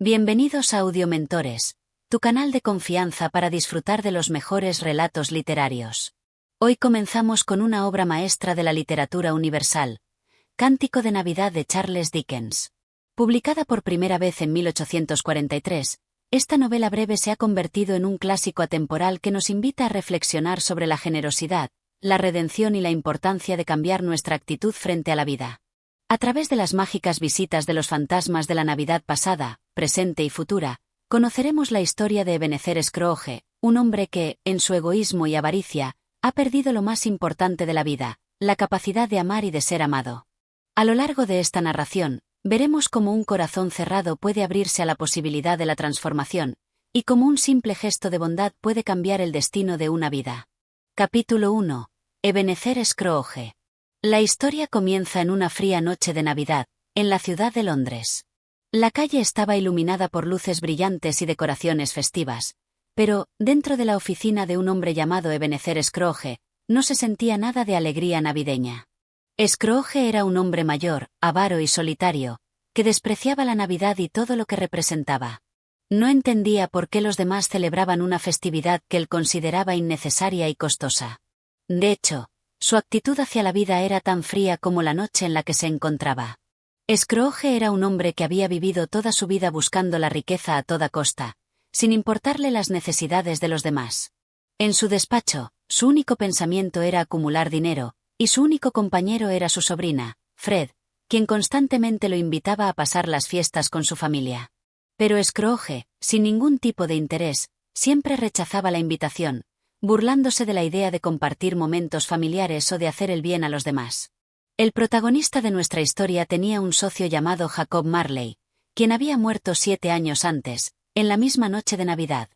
Bienvenidos a Audiomentores, tu canal de confianza para disfrutar de los mejores relatos literarios. Hoy comenzamos con una obra maestra de la literatura universal, Cántico de Navidad de Charles Dickens. Publicada por primera vez en 1843, esta novela breve se ha convertido en un clásico atemporal que nos invita a reflexionar sobre la generosidad, la redención y la importancia de cambiar nuestra actitud frente a la vida. A través de las mágicas visitas de los fantasmas de la Navidad pasada, presente y futura, conoceremos la historia de Ebenezer Scrooge, un hombre que, en su egoísmo y avaricia, ha perdido lo más importante de la vida, la capacidad de amar y de ser amado. A lo largo de esta narración, veremos cómo un corazón cerrado puede abrirse a la posibilidad de la transformación, y cómo un simple gesto de bondad puede cambiar el destino de una vida. Capítulo 1. Ebenezer Scrooge. La historia comienza en una fría noche de Navidad, en la ciudad de Londres. La calle estaba iluminada por luces brillantes y decoraciones festivas, pero, dentro de la oficina de un hombre llamado Ebenezer Scrooge, no se sentía nada de alegría navideña. Scrooge era un hombre mayor, avaro y solitario, que despreciaba la Navidad y todo lo que representaba. No entendía por qué los demás celebraban una festividad que él consideraba innecesaria y costosa. De hecho, su actitud hacia la vida era tan fría como la noche en la que se encontraba. Scrooge era un hombre que había vivido toda su vida buscando la riqueza a toda costa, sin importarle las necesidades de los demás. En su despacho, su único pensamiento era acumular dinero, y su único compañero era su sobrina, Fred, quien constantemente lo invitaba a pasar las fiestas con su familia. Pero Scrooge, sin ningún tipo de interés, siempre rechazaba la invitación, burlándose de la idea de compartir momentos familiares o de hacer el bien a los demás. El protagonista de nuestra historia tenía un socio llamado Jacob Marley, quien había muerto 7 años antes, en la misma noche de Navidad.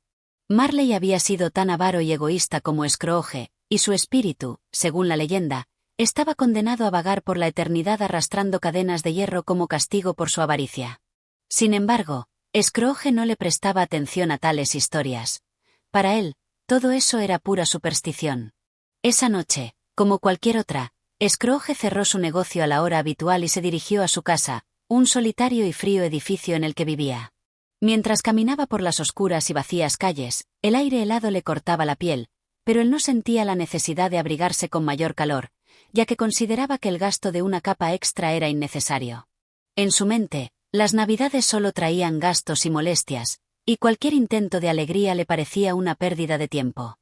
Marley había sido tan avaro y egoísta como Scrooge, y su espíritu, según la leyenda, estaba condenado a vagar por la eternidad arrastrando cadenas de hierro como castigo por su avaricia. Sin embargo, Scrooge no le prestaba atención a tales historias. Para él, todo eso era pura superstición. Esa noche, como cualquier otra, Scrooge cerró su negocio a la hora habitual y se dirigió a su casa, un solitario y frío edificio en el que vivía. Mientras caminaba por las oscuras y vacías calles, el aire helado le cortaba la piel, pero él no sentía la necesidad de abrigarse con mayor calor, ya que consideraba que el gasto de una capa extra era innecesario. En su mente, las Navidades solo traían gastos y molestias, y cualquier intento de alegría le parecía una pérdida de tiempo.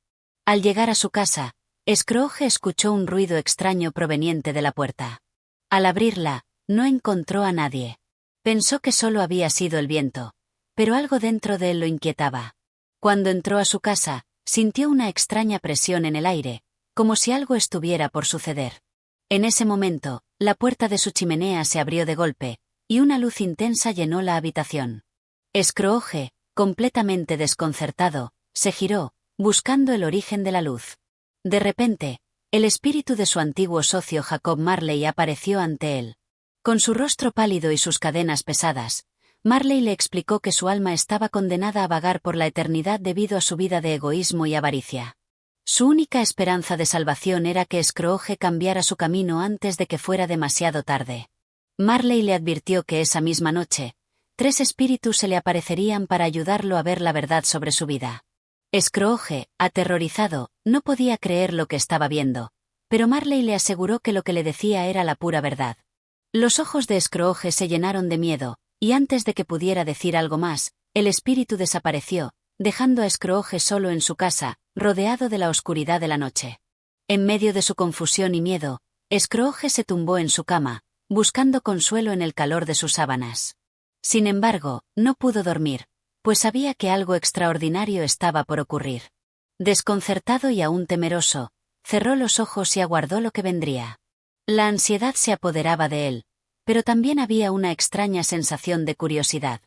Al llegar a su casa, Scrooge escuchó un ruido extraño proveniente de la puerta. Al abrirla, no encontró a nadie. Pensó que solo había sido el viento, pero algo dentro de él lo inquietaba. Cuando entró a su casa, sintió una extraña presión en el aire, como si algo estuviera por suceder. En ese momento, la puerta de su chimenea se abrió de golpe, y una luz intensa llenó la habitación. Scrooge, completamente desconcertado, se giró, buscando el origen de la luz. De repente, el espíritu de su antiguo socio Jacob Marley apareció ante él. Con su rostro pálido y sus cadenas pesadas, Marley le explicó que su alma estaba condenada a vagar por la eternidad debido a su vida de egoísmo y avaricia. Su única esperanza de salvación era que Scrooge cambiara su camino antes de que fuera demasiado tarde. Marley le advirtió que esa misma noche, 3 espíritus se le aparecerían para ayudarlo a ver la verdad sobre su vida. Scrooge, aterrorizado, no podía creer lo que estaba viendo, pero Marley le aseguró que lo que le decía era la pura verdad. Los ojos de Scrooge se llenaron de miedo, y antes de que pudiera decir algo más, el espíritu desapareció, dejando a Scrooge solo en su casa, rodeado de la oscuridad de la noche. En medio de su confusión y miedo, Scrooge se tumbó en su cama, buscando consuelo en el calor de sus sábanas. Sin embargo, no pudo dormir, pues sabía que algo extraordinario estaba por ocurrir. Desconcertado y aún temeroso, cerró los ojos y aguardó lo que vendría. La ansiedad se apoderaba de él, pero también había una extraña sensación de curiosidad.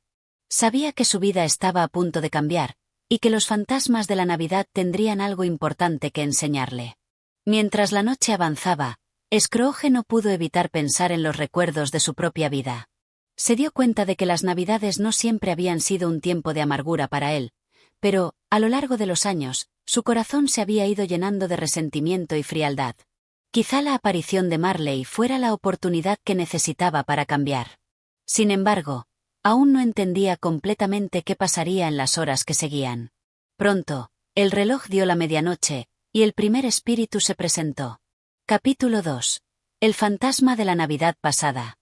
Sabía que su vida estaba a punto de cambiar, y que los fantasmas de la Navidad tendrían algo importante que enseñarle. Mientras la noche avanzaba, Scrooge no pudo evitar pensar en los recuerdos de su propia vida. Se dio cuenta de que las Navidades no siempre habían sido un tiempo de amargura para él, pero, a lo largo de los años, su corazón se había ido llenando de resentimiento y frialdad. Quizá la aparición de Marley fuera la oportunidad que necesitaba para cambiar. Sin embargo, Aún no entendía completamente qué pasaría en las horas que seguían. Pronto, el reloj dio la medianoche, y el primer espíritu se presentó. Capítulo 2. El fantasma de la Navidad pasada.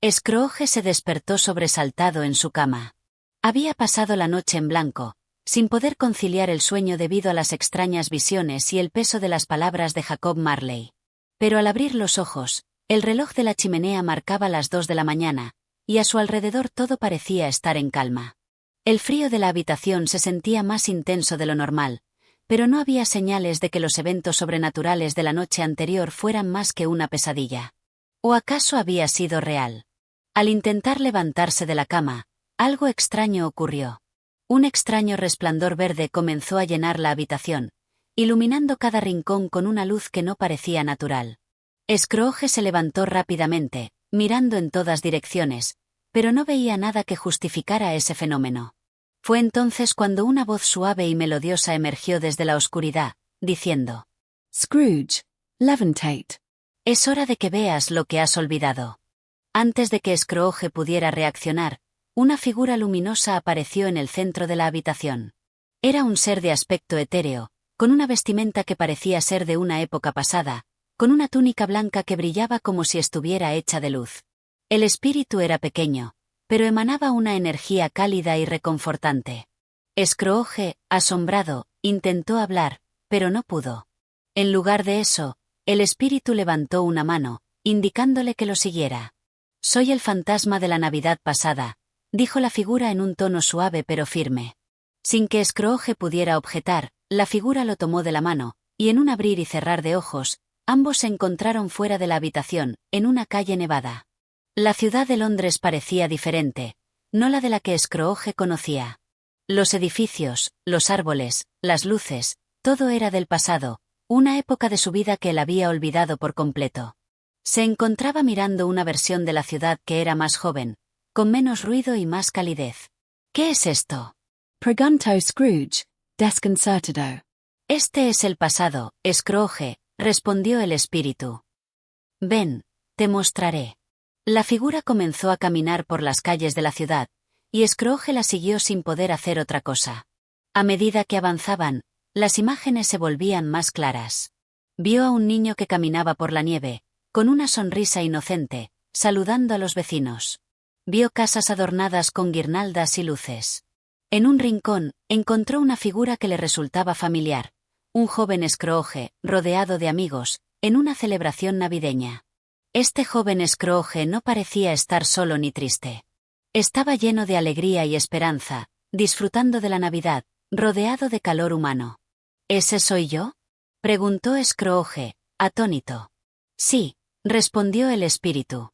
Scrooge se despertó sobresaltado en su cama. Había pasado la noche en blanco, sin poder conciliar el sueño debido a las extrañas visiones y el peso de las palabras de Jacob Marley. Pero al abrir los ojos, el reloj de la chimenea marcaba las 2 de la mañana, y a su alrededor todo parecía estar en calma. El frío de la habitación se sentía más intenso de lo normal, pero no había señales de que los eventos sobrenaturales de la noche anterior fueran más que una pesadilla. ¿O acaso había sido real? Al intentar levantarse de la cama, algo extraño ocurrió. Un extraño resplandor verde comenzó a llenar la habitación, iluminando cada rincón con una luz que no parecía natural. Scrooge se levantó rápidamente, mirando en todas direcciones, pero no veía nada que justificara ese fenómeno. Fue entonces cuando una voz suave y melodiosa emergió desde la oscuridad, diciendo: Scrooge, levitate. Es hora de que veas lo que has olvidado. Antes de que Scrooge pudiera reaccionar, una figura luminosa apareció en el centro de la habitación. Era un ser de aspecto etéreo, con una vestimenta que parecía ser de una época pasada, con una túnica blanca que brillaba como si estuviera hecha de luz. El espíritu era pequeño, pero emanaba una energía cálida y reconfortante. Scrooge, asombrado, intentó hablar, pero no pudo. En lugar de eso, el espíritu levantó una mano, indicándole que lo siguiera. «Soy el fantasma de la Navidad pasada», dijo la figura en un tono suave pero firme. Sin que Scrooge pudiera objetar, la figura lo tomó de la mano, y en un abrir y cerrar de ojos, ambos se encontraron fuera de la habitación, en una calle nevada. La ciudad de Londres parecía diferente, no la de la que Scrooge conocía. Los edificios, los árboles, las luces, todo era del pasado, una época de su vida que él había olvidado por completo. Se encontraba mirando una versión de la ciudad que era más joven, con menos ruido y más calidez. ¿Qué es esto? Preguntó Scrooge, desconcertado. Este es el pasado, Scrooge, respondió el espíritu. Ven, te mostraré. La figura comenzó a caminar por las calles de la ciudad, y Scrooge la siguió sin poder hacer otra cosa. A medida que avanzaban, las imágenes se volvían más claras. Vio a un niño que caminaba por la nieve, con una sonrisa inocente, saludando a los vecinos. Vio casas adornadas con guirnaldas y luces. En un rincón, encontró una figura que le resultaba familiar, un joven Scrooge, rodeado de amigos, en una celebración navideña. Este joven Scrooge no parecía estar solo ni triste. Estaba lleno de alegría y esperanza, disfrutando de la Navidad, rodeado de calor humano. ¿Ese soy yo?, preguntó Scrooge, atónito. Sí, respondió el espíritu.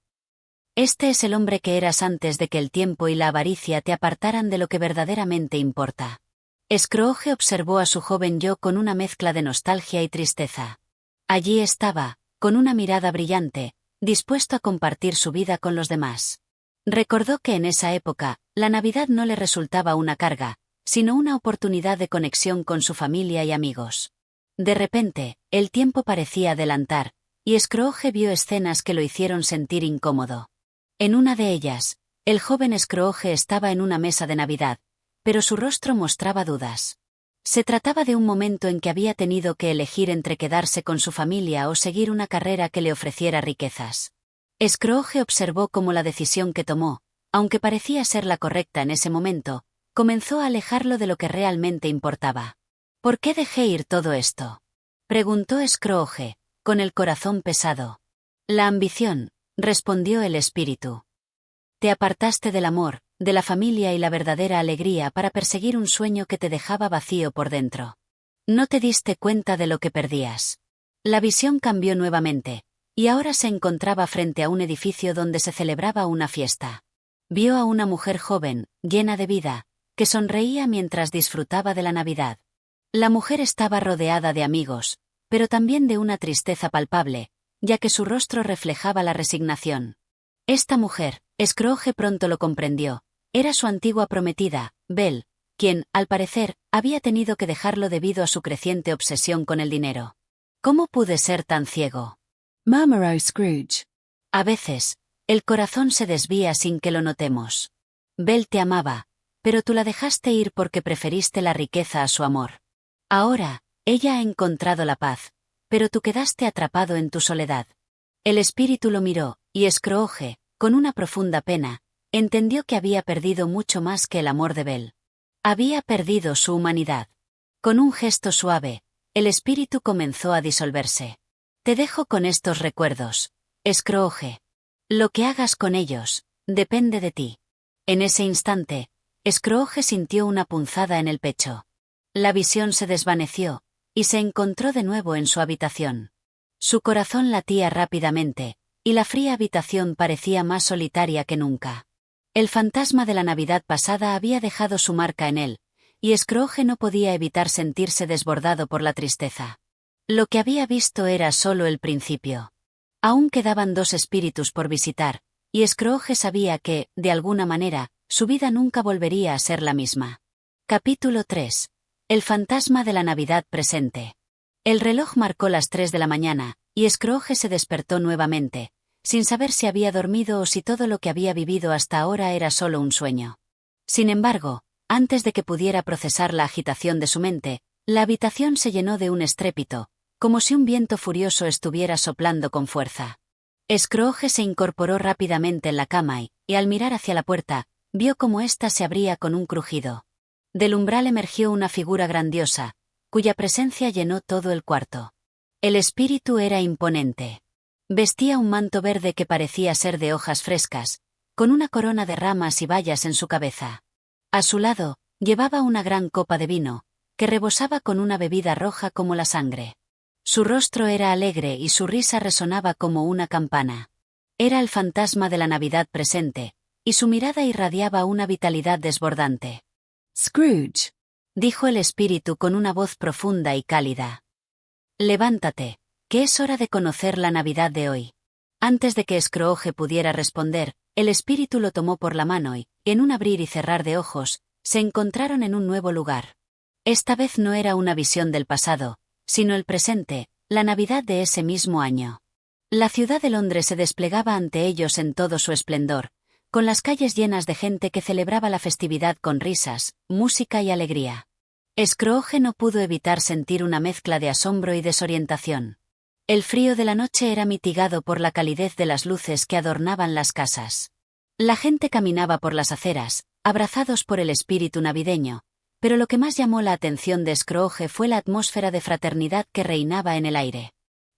Este es el hombre que eras antes de que el tiempo y la avaricia te apartaran de lo que verdaderamente importa. Scrooge observó a su joven yo con una mezcla de nostalgia y tristeza. Allí estaba, con una mirada brillante, dispuesto a compartir su vida con los demás. Recordó que en esa época, la Navidad no le resultaba una carga, sino una oportunidad de conexión con su familia y amigos. De repente, el tiempo parecía adelantar, y Scrooge vio escenas que lo hicieron sentir incómodo. En una de ellas, el joven Scrooge estaba en una mesa de Navidad, pero su rostro mostraba dudas. Se trataba de un momento en que había tenido que elegir entre quedarse con su familia o seguir una carrera que le ofreciera riquezas. Scrooge observó cómo la decisión que tomó, aunque parecía ser la correcta en ese momento, comenzó a alejarlo de lo que realmente importaba. ¿Por qué dejé ir todo esto?, preguntó Scrooge, con el corazón pesado. La ambición, respondió el espíritu. Te apartaste del amor, de la familia y la verdadera alegría para perseguir un sueño que te dejaba vacío por dentro. No te diste cuenta de lo que perdías. La visión cambió nuevamente, y ahora se encontraba frente a un edificio donde se celebraba una fiesta. Vio a una mujer joven, llena de vida, que sonreía mientras disfrutaba de la Navidad. La mujer estaba rodeada de amigos, pero también de una tristeza palpable, ya que su rostro reflejaba la resignación. Esta mujer, Scrooge pronto lo comprendió, era su antigua prometida, Belle, quien, al parecer, había tenido que dejarlo debido a su creciente obsesión con el dinero. ¿Cómo pude ser tan ciego?, murmuró Scrooge. A veces, el corazón se desvía sin que lo notemos. Belle te amaba, pero tú la dejaste ir porque preferiste la riqueza a su amor. Ahora, ella ha encontrado la paz, pero tú quedaste atrapado en tu soledad. El espíritu lo miró, y Scrooge, con una profunda pena, entendió que había perdido mucho más que el amor de Belle. Había perdido su humanidad. Con un gesto suave, el espíritu comenzó a disolverse. Te dejo con estos recuerdos, Scrooge. Lo que hagas con ellos, depende de ti. En ese instante, Scrooge sintió una punzada en el pecho. La visión se desvaneció, y se encontró de nuevo en su habitación. Su corazón latía rápidamente, y la fría habitación parecía más solitaria que nunca. El fantasma de la Navidad pasada había dejado su marca en él, y Scrooge no podía evitar sentirse desbordado por la tristeza. Lo que había visto era solo el principio. Aún quedaban 2 espíritus por visitar, y Scrooge sabía que, de alguna manera, su vida nunca volvería a ser la misma. Capítulo 3. El fantasma de la Navidad presente. El reloj marcó las 3 de la mañana, y Scrooge se despertó nuevamente, sin saber si había dormido o si todo lo que había vivido hasta ahora era solo un sueño. Sin embargo, antes de que pudiera procesar la agitación de su mente, la habitación se llenó de un estrépito, como si un viento furioso estuviera soplando con fuerza. Scrooge se incorporó rápidamente en la cama y, al mirar hacia la puerta, vio cómo ésta se abría con un crujido. Del umbral emergió una figura grandiosa, cuya presencia llenó todo el cuarto. El espíritu era imponente. Vestía un manto verde que parecía ser de hojas frescas, con una corona de ramas y bayas en su cabeza. A su lado, llevaba una gran copa de vino, que rebosaba con una bebida roja como la sangre. Su rostro era alegre y su risa resonaba como una campana. Era el fantasma de la Navidad presente, y su mirada irradiaba una vitalidad desbordante. Scrooge, Dijo el espíritu con una voz profunda y cálida. Levántate, que es hora de conocer la Navidad de hoy. Antes de que Scrooge pudiera responder, el espíritu lo tomó por la mano y, en un abrir y cerrar de ojos, se encontraron en un nuevo lugar. Esta vez no era una visión del pasado, sino el presente, la Navidad de ese mismo año. La ciudad de Londres se desplegaba ante ellos en todo su esplendor, con las calles llenas de gente que celebraba la festividad con risas, música y alegría. Scrooge no pudo evitar sentir una mezcla de asombro y desorientación. El frío de la noche era mitigado por la calidez de las luces que adornaban las casas. La gente caminaba por las aceras, abrazados por el espíritu navideño, pero lo que más llamó la atención de Scrooge fue la atmósfera de fraternidad que reinaba en el aire.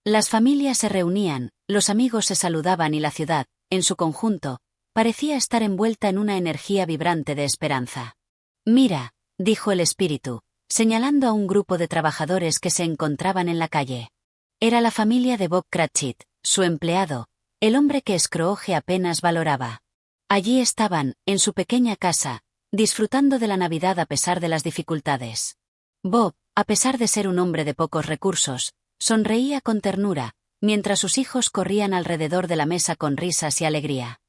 Las familias se reunían, los amigos se saludaban y la ciudad, en su conjunto, parecía estar envuelta en una energía vibrante de esperanza. «Mira», dijo el espíritu, señalando a un grupo de trabajadores que se encontraban en la calle. Era la familia de Bob Cratchit, su empleado, el hombre que Scrooge apenas valoraba. Allí estaban, en su pequeña casa, disfrutando de la Navidad a pesar de las dificultades. Bob, a pesar de ser un hombre de pocos recursos, sonreía con ternura, mientras sus hijos corrían alrededor de la mesa con risas y alegría.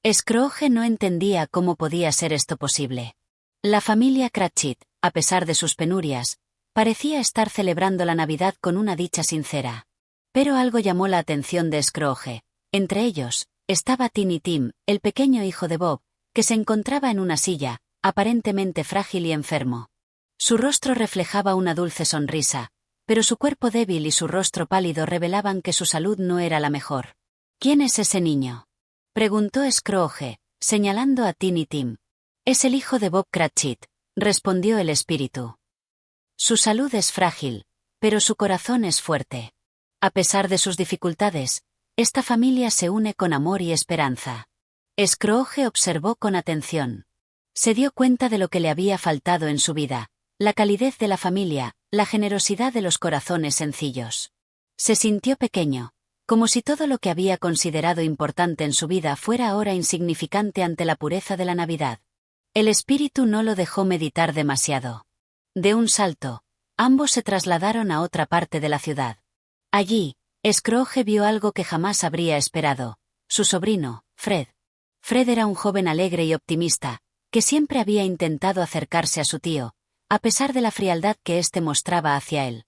Scrooge no entendía cómo podía ser esto posible. La familia Cratchit, a pesar de sus penurias, parecía estar celebrando la Navidad con una dicha sincera. Pero algo llamó la atención de Scrooge. Entre ellos, estaba Tiny Tim, el pequeño hijo de Bob, que se encontraba en una silla, aparentemente frágil y enfermo. Su rostro reflejaba una dulce sonrisa, pero su cuerpo débil y su rostro pálido revelaban que su salud no era la mejor. «¿Quién es ese niño?», preguntó Scrooge, señalando a Tiny Tim. «Es el hijo de Bob Cratchit», respondió el espíritu. «Su salud es frágil, pero su corazón es fuerte. A pesar de sus dificultades, esta familia se une con amor y esperanza». Scrooge observó con atención. Se dio cuenta de lo que le había faltado en su vida, la calidez de la familia, la generosidad de los corazones sencillos. Se sintió pequeño, como si todo lo que había considerado importante en su vida fuera ahora insignificante ante la pureza de la Navidad. El espíritu no lo dejó meditar demasiado. De un salto, ambos se trasladaron a otra parte de la ciudad. Allí, Scrooge vio algo que jamás habría esperado: su sobrino, Fred. Fred era un joven alegre y optimista, que siempre había intentado acercarse a su tío, a pesar de la frialdad que éste mostraba hacia él.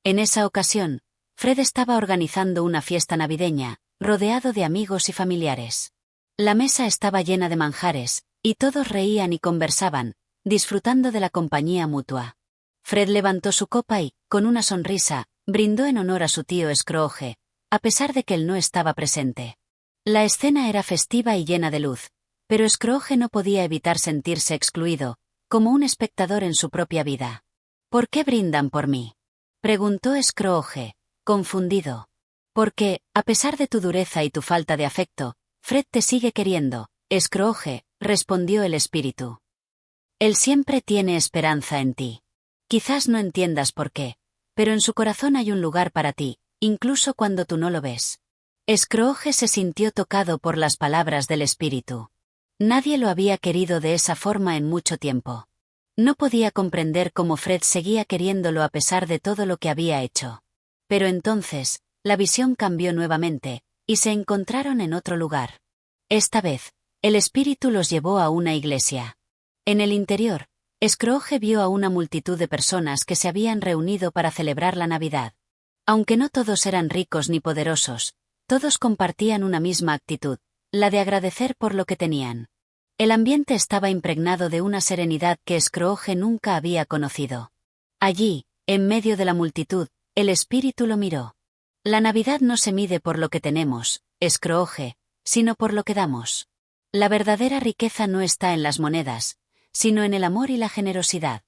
En esa ocasión, Fred estaba organizando una fiesta navideña, rodeado de amigos y familiares. La mesa estaba llena de manjares, Y todos reían y conversaban, disfrutando de la compañía mutua. Fred levantó su copa y, con una sonrisa, brindó en honor a su tío Scrooge, a pesar de que él no estaba presente. La escena era festiva y llena de luz, pero Scrooge no podía evitar sentirse excluido, como un espectador en su propia vida. ¿Por qué brindan por mí?, preguntó Scrooge, confundido. Porque, a pesar de tu dureza y tu falta de afecto, Fred te sigue queriendo, Scrooge, respondió el espíritu. Él siempre tiene esperanza en ti. Quizás no entiendas por qué, pero en su corazón hay un lugar para ti, incluso cuando tú no lo ves. Scrooge se sintió tocado por las palabras del espíritu. Nadie lo había querido de esa forma en mucho tiempo. No podía comprender cómo Fred seguía queriéndolo a pesar de todo lo que había hecho. Pero entonces, la visión cambió nuevamente, y se encontraron en otro lugar. Esta vez, el espíritu los llevó a una iglesia. En el interior, Scrooge vio a una multitud de personas que se habían reunido para celebrar la Navidad. Aunque no todos eran ricos ni poderosos, todos compartían una misma actitud, la de agradecer por lo que tenían. El ambiente estaba impregnado de una serenidad que Scrooge nunca había conocido. Allí, en medio de la multitud, el espíritu lo miró. La Navidad no se mide por lo que tenemos, Scrooge, sino por lo que damos. La verdadera riqueza no está en las monedas, sino en el amor y la generosidad.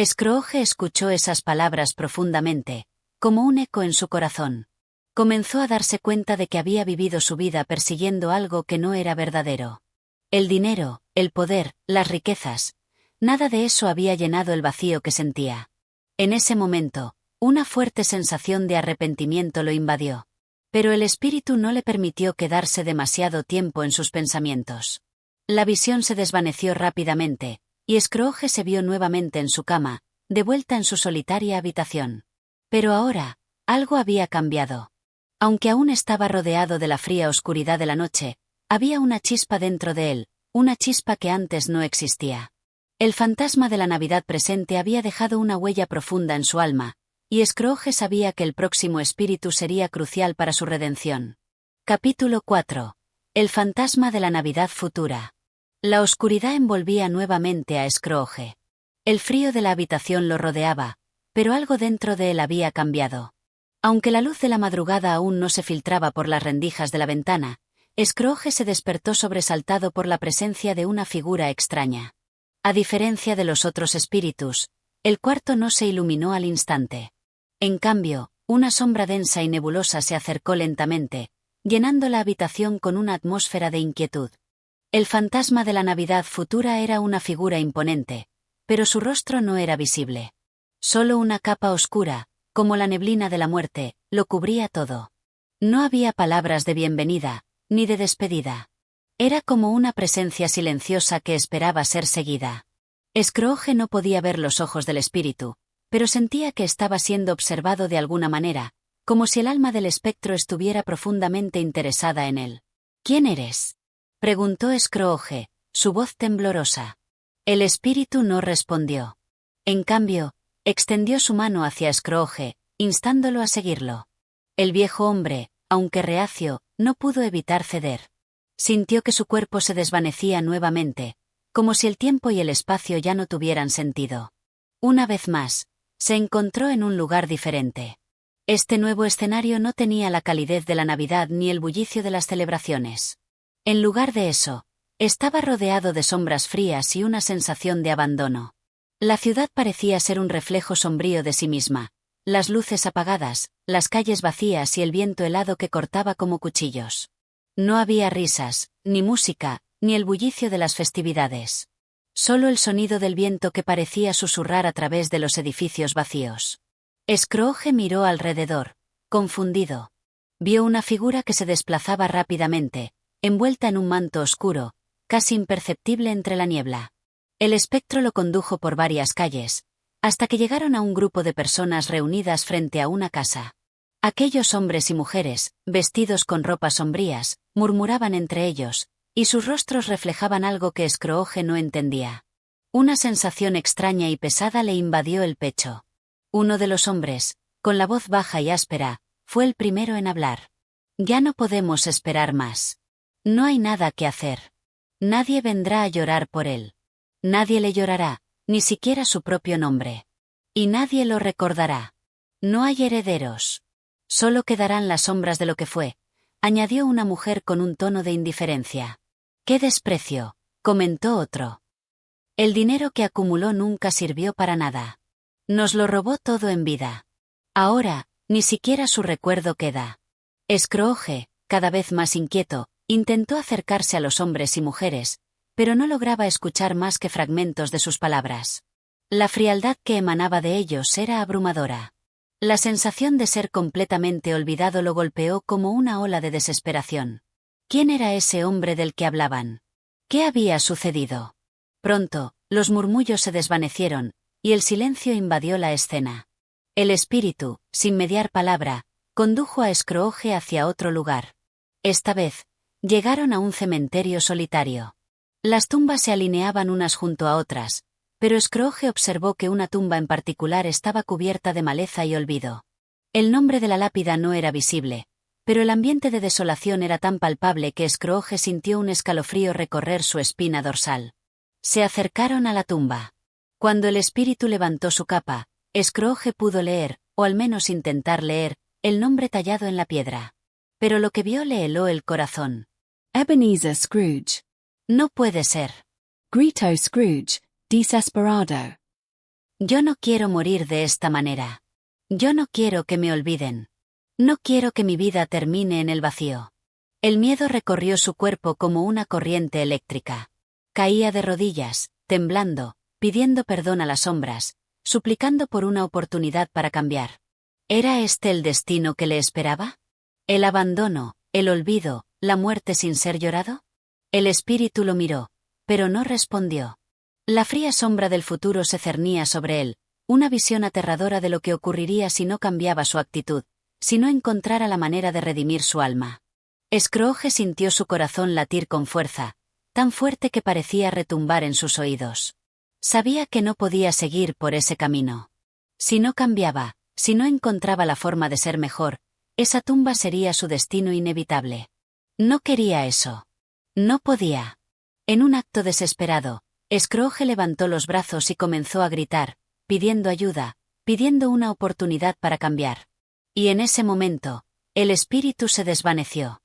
Scrooge escuchó esas palabras profundamente, como un eco en su corazón. Comenzó a darse cuenta de que había vivido su vida persiguiendo algo que no era verdadero. El dinero, el poder, las riquezas, nada de eso había llenado el vacío que sentía. En ese momento, una fuerte sensación de arrepentimiento lo invadió. Pero el espíritu no le permitió quedarse demasiado tiempo en sus pensamientos. La visión se desvaneció rápidamente, y Scrooge se vio nuevamente en su cama, de vuelta en su solitaria habitación. Pero ahora, algo había cambiado. Aunque aún estaba rodeado de la fría oscuridad de la noche, había una chispa dentro de él, una chispa que antes no existía. El fantasma de la Navidad presente había dejado una huella profunda en su alma, y Scrooge sabía que el próximo espíritu sería crucial para su redención. Capítulo 4. El fantasma de la Navidad futura. La oscuridad envolvía nuevamente a Scrooge. El frío de la habitación lo rodeaba, pero algo dentro de él había cambiado. Aunque la luz de la madrugada aún no se filtraba por las rendijas de la ventana, Scrooge se despertó sobresaltado por la presencia de una figura extraña. A diferencia de los otros espíritus, el cuarto no se iluminó al instante. En cambio, una sombra densa y nebulosa se acercó lentamente, llenando la habitación con una atmósfera de inquietud. El fantasma de la Navidad futura era una figura imponente, pero su rostro no era visible. Solo una capa oscura, como la neblina de la muerte, lo cubría todo. No había palabras de bienvenida, ni de despedida. Era como una presencia silenciosa que esperaba ser seguida. Scrooge no podía ver los ojos del espíritu, pero sentía que estaba siendo observado de alguna manera, como si el alma del espectro estuviera profundamente interesada en él. ¿Quién eres?, preguntó Scrooge, su voz temblorosa. El espíritu no respondió. En cambio, extendió su mano hacia Scrooge, instándolo a seguirlo. El viejo hombre, aunque reacio, no pudo evitar ceder. Sintió que su cuerpo se desvanecía nuevamente, como si el tiempo y el espacio ya no tuvieran sentido. Una vez más, se encontró en un lugar diferente. Este nuevo escenario no tenía la calidez de la Navidad ni el bullicio de las celebraciones. En lugar de eso, estaba rodeado de sombras frías y una sensación de abandono. La ciudad parecía ser un reflejo sombrío de sí misma, las luces apagadas, las calles vacías y el viento helado que cortaba como cuchillos. No había risas, ni música, ni el bullicio de las festividades. Solo el sonido del viento que parecía susurrar a través de los edificios vacíos. Scrooge miró alrededor, confundido. Vio una figura que se desplazaba rápidamente, envuelta en un manto oscuro, casi imperceptible entre la niebla. El espectro lo condujo por varias calles, hasta que llegaron a un grupo de personas reunidas frente a una casa. Aquellos hombres y mujeres, vestidos con ropas sombrías, murmuraban entre ellos, y sus rostros reflejaban algo que Scrooge no entendía. Una sensación extraña y pesada le invadió el pecho. Uno de los hombres, con la voz baja y áspera, fue el primero en hablar. «Ya no podemos esperar más. No hay nada que hacer». Nadie vendrá a llorar por él. Nadie le llorará, ni siquiera su propio nombre. Y nadie lo recordará. No hay herederos. Solo quedarán las sombras de lo que fue, añadió una mujer con un tono de indiferencia. ¡Qué desprecio!, comentó otro. El dinero que acumuló nunca sirvió para nada. Nos lo robó todo en vida. Ahora, ni siquiera su recuerdo queda. Scrooge, cada vez más inquieto, intentó acercarse a los hombres y mujeres, pero no lograba escuchar más que fragmentos de sus palabras. La frialdad que emanaba de ellos era abrumadora. La sensación de ser completamente olvidado lo golpeó como una ola de desesperación. ¿Quién era ese hombre del que hablaban? ¿Qué había sucedido? Pronto, los murmullos se desvanecieron, y el silencio invadió la escena. El espíritu, sin mediar palabra, condujo a Scrooge hacia otro lugar. Esta vez, llegaron a un cementerio solitario. Las tumbas se alineaban unas junto a otras, pero Scrooge observó que una tumba en particular estaba cubierta de maleza y olvido. El nombre de la lápida no era visible, pero el ambiente de desolación era tan palpable que Scrooge sintió un escalofrío recorrer su espina dorsal. Se acercaron a la tumba. Cuando el espíritu levantó su capa, Scrooge pudo leer, o al menos intentar leer, el nombre tallado en la piedra. Pero lo que vio le heló el corazón. Ebenezer Scrooge. No puede ser. Grito Scrooge, desesperado. Yo no quiero morir de esta manera. Yo no quiero que me olviden. No quiero que mi vida termine en el vacío. El miedo recorrió su cuerpo como una corriente eléctrica. Caía de rodillas, temblando, pidiendo perdón a las sombras, suplicando por una oportunidad para cambiar. ¿Era este el destino que le esperaba? ¿El abandono, el olvido, la muerte sin ser llorado? El espíritu lo miró, pero no respondió. La fría sombra del futuro se cernía sobre él, una visión aterradora de lo que ocurriría si no cambiaba su actitud, si no encontrara la manera de redimir su alma. Scrooge sintió su corazón latir con fuerza, tan fuerte que parecía retumbar en sus oídos. Sabía que no podía seguir por ese camino. Si no cambiaba, si no encontraba la forma de ser mejor, esa tumba sería su destino inevitable. No quería eso. No podía. En un acto desesperado, Scrooge levantó los brazos y comenzó a gritar, pidiendo ayuda, pidiendo una oportunidad para cambiar. Y en ese momento, el espíritu se desvaneció.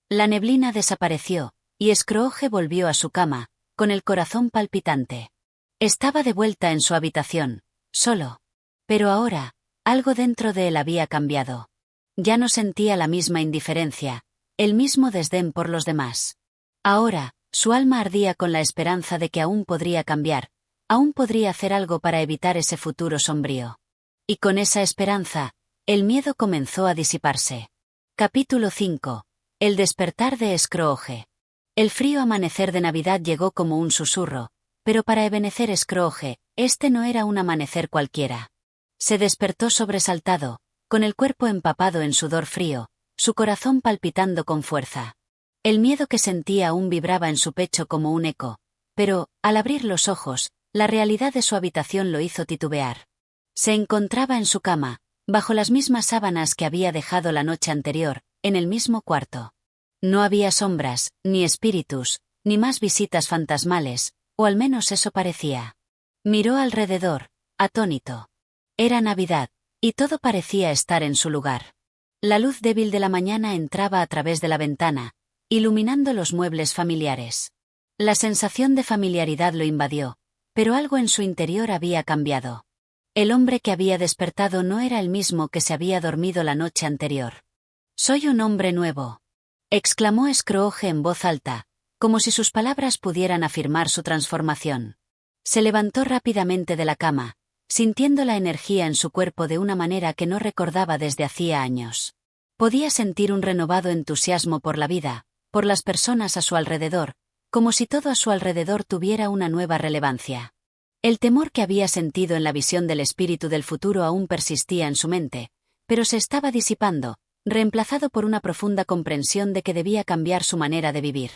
La neblina desapareció, y Scrooge volvió a su cama, con el corazón palpitante. Estaba de vuelta en su habitación, solo. Pero ahora, algo dentro de él había cambiado. Ya no sentía la misma indiferencia, el mismo desdén por los demás. Ahora, su alma ardía con la esperanza de que aún podría cambiar, aún podría hacer algo para evitar ese futuro sombrío. Y con esa esperanza, el miedo comenzó a disiparse. Capítulo 5. El despertar de Scrooge. El frío amanecer de Navidad llegó como un susurro, pero para Ebenezer Scrooge, este no era un amanecer cualquiera. Se despertó sobresaltado, con el cuerpo empapado en sudor frío, su corazón palpitando con fuerza. El miedo que sentía aún vibraba en su pecho como un eco, pero, al abrir los ojos, la realidad de su habitación lo hizo titubear. Se encontraba en su cama, bajo las mismas sábanas que había dejado la noche anterior, en el mismo cuarto. No había sombras, ni espíritus, ni más visitas fantasmales, o al menos eso parecía. Miró alrededor, atónito. Era Navidad, y todo parecía estar en su lugar. La luz débil de la mañana entraba a través de la ventana, iluminando los muebles familiares. La sensación de familiaridad lo invadió, pero algo en su interior había cambiado. El hombre que había despertado no era el mismo que se había dormido la noche anterior. «Soy un hombre nuevo», exclamó Scrooge en voz alta, como si sus palabras pudieran afirmar su transformación. Se levantó rápidamente de la cama, sintiendo la energía en su cuerpo de una manera que no recordaba desde hacía años. Podía sentir un renovado entusiasmo por la vida, por las personas a su alrededor, como si todo a su alrededor tuviera una nueva relevancia. El temor que había sentido en la visión del espíritu del futuro aún persistía en su mente, pero se estaba disipando, reemplazado por una profunda comprensión de que debía cambiar su manera de vivir.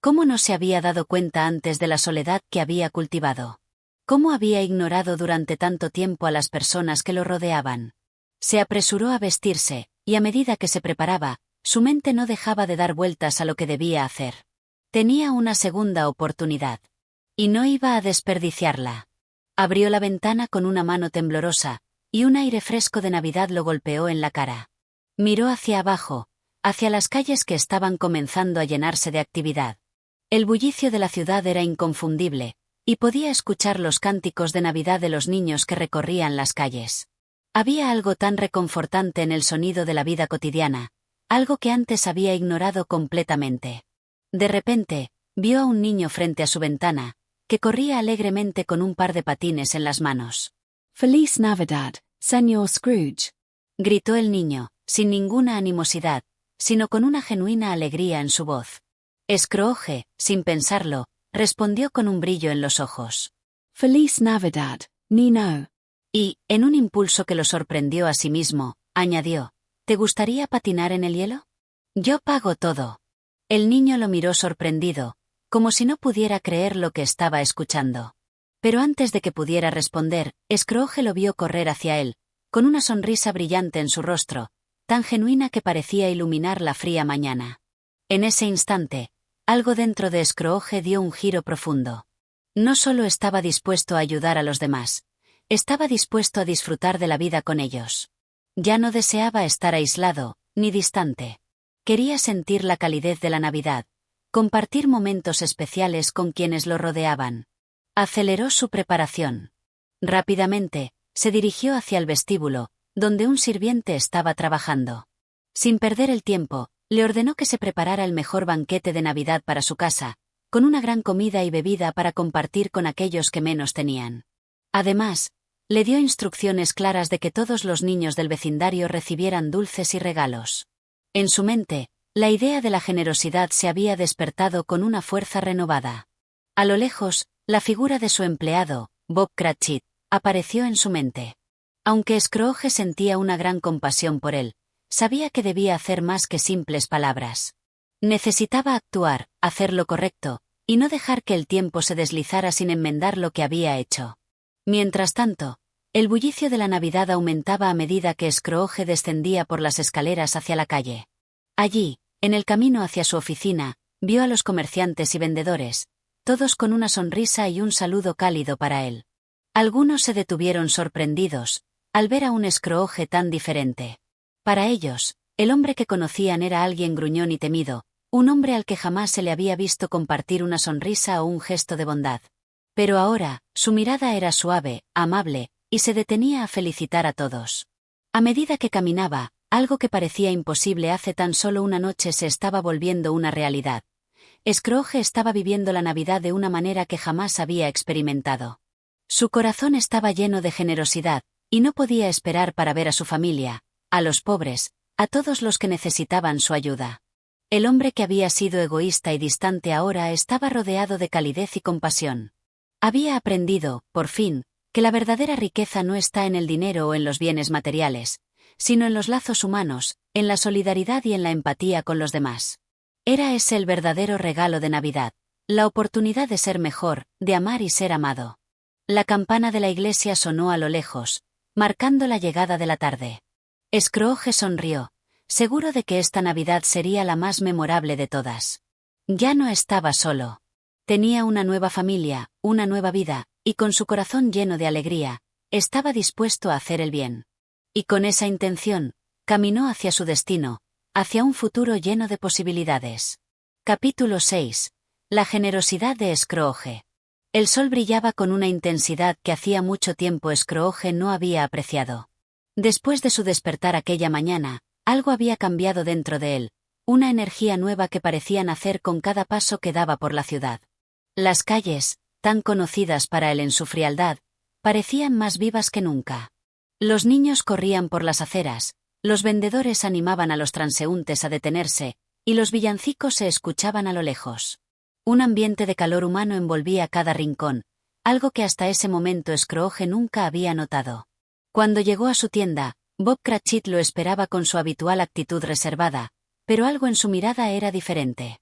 ¿Cómo no se había dado cuenta antes de la soledad que había cultivado? ¿Cómo había ignorado durante tanto tiempo a las personas que lo rodeaban? Se apresuró a vestirse, y a medida que se preparaba, su mente no dejaba de dar vueltas a lo que debía hacer. Tenía una segunda oportunidad. Y no iba a desperdiciarla. Abrió la ventana con una mano temblorosa, y un aire fresco de Navidad lo golpeó en la cara. Miró hacia abajo, hacia las calles que estaban comenzando a llenarse de actividad. El bullicio de la ciudad era inconfundible, y podía escuchar los cánticos de Navidad de los niños que recorrían las calles. Había algo tan reconfortante en el sonido de la vida cotidiana, algo que antes había ignorado completamente. De repente, vio a un niño frente a su ventana, que corría alegremente con un par de patines en las manos. Feliz Navidad, Señor Scrooge. Gritó el niño, sin ninguna animosidad, sino con una genuina alegría en su voz. Scrooge, sin pensarlo, respondió con un brillo en los ojos. Feliz Navidad, Nino. Y, en un impulso que lo sorprendió a sí mismo, añadió, ¿te gustaría patinar en el hielo? Yo pago todo. El niño lo miró sorprendido, como si no pudiera creer lo que estaba escuchando. Pero antes de que pudiera responder, Scrooge lo vio correr hacia él, con una sonrisa brillante en su rostro, tan genuina que parecía iluminar la fría mañana. En ese instante, algo dentro de Scrooge dio un giro profundo. No solo estaba dispuesto a ayudar a los demás, estaba dispuesto a disfrutar de la vida con ellos. Ya no deseaba estar aislado, ni distante. Quería sentir la calidez de la Navidad, compartir momentos especiales con quienes lo rodeaban. Aceleró su preparación. Rápidamente, se dirigió hacia el vestíbulo, donde un sirviente estaba trabajando. Sin perder el tiempo, le ordenó que se preparara el mejor banquete de Navidad para su casa, con una gran comida y bebida para compartir con aquellos que menos tenían. Además, le dio instrucciones claras de que todos los niños del vecindario recibieran dulces y regalos. En su mente, la idea de la generosidad se había despertado con una fuerza renovada. A lo lejos, la figura de su empleado, Bob Cratchit, apareció en su mente. Aunque Scrooge sentía una gran compasión por él, sabía que debía hacer más que simples palabras. Necesitaba actuar, hacer lo correcto, y no dejar que el tiempo se deslizara sin enmendar lo que había hecho. Mientras tanto, el bullicio de la Navidad aumentaba a medida que Scrooge descendía por las escaleras hacia la calle. Allí, en el camino hacia su oficina, vio a los comerciantes y vendedores, todos con una sonrisa y un saludo cálido para él. Algunos se detuvieron sorprendidos, al ver a un Scrooge tan diferente. Para ellos, el hombre que conocían era alguien gruñón y temido, un hombre al que jamás se le había visto compartir una sonrisa o un gesto de bondad. Pero ahora, su mirada era suave, amable, y se detenía a felicitar a todos. A medida que caminaba, algo que parecía imposible hace tan solo una noche se estaba volviendo una realidad. Scrooge estaba viviendo la Navidad de una manera que jamás había experimentado. Su corazón estaba lleno de generosidad, y no podía esperar para ver a su familia, a los pobres, a todos los que necesitaban su ayuda. El hombre que había sido egoísta y distante ahora estaba rodeado de calidez y compasión. Había aprendido, por fin, que la verdadera riqueza no está en el dinero o en los bienes materiales, sino en los lazos humanos, en la solidaridad y en la empatía con los demás. Era ese el verdadero regalo de Navidad, la oportunidad de ser mejor, de amar y ser amado. La campana de la iglesia sonó a lo lejos, marcando la llegada de la tarde. Scrooge sonrió, seguro de que esta Navidad sería la más memorable de todas. Ya no estaba solo. Tenía una nueva familia, una nueva vida, y con su corazón lleno de alegría, estaba dispuesto a hacer el bien. Y con esa intención, caminó hacia su destino, hacia un futuro lleno de posibilidades. Capítulo 6. La generosidad de Scrooge. El sol brillaba con una intensidad que hacía mucho tiempo Scrooge no había apreciado. Después de su despertar aquella mañana, algo había cambiado dentro de él, una energía nueva que parecía nacer con cada paso que daba por la ciudad. Las calles, tan conocidas para él en su frialdad, parecían más vivas que nunca. Los niños corrían por las aceras, los vendedores animaban a los transeúntes a detenerse, y los villancicos se escuchaban a lo lejos. Un ambiente de calor humano envolvía cada rincón, algo que hasta ese momento Scrooge nunca había notado. Cuando llegó a su tienda, Bob Cratchit lo esperaba con su habitual actitud reservada, pero algo en su mirada era diferente.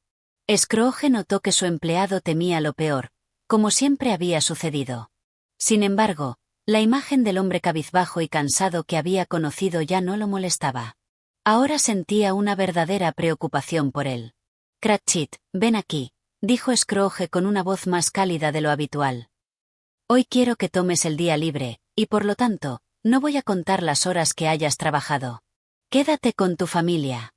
Scrooge notó que su empleado temía lo peor, como siempre había sucedido. Sin embargo, la imagen del hombre cabizbajo y cansado que había conocido ya no lo molestaba. Ahora sentía una verdadera preocupación por él. Cratchit, ven aquí, dijo Scrooge con una voz más cálida de lo habitual. Hoy quiero que tomes el día libre, y por lo tanto, no voy a contar las horas que hayas trabajado. Quédate con tu familia.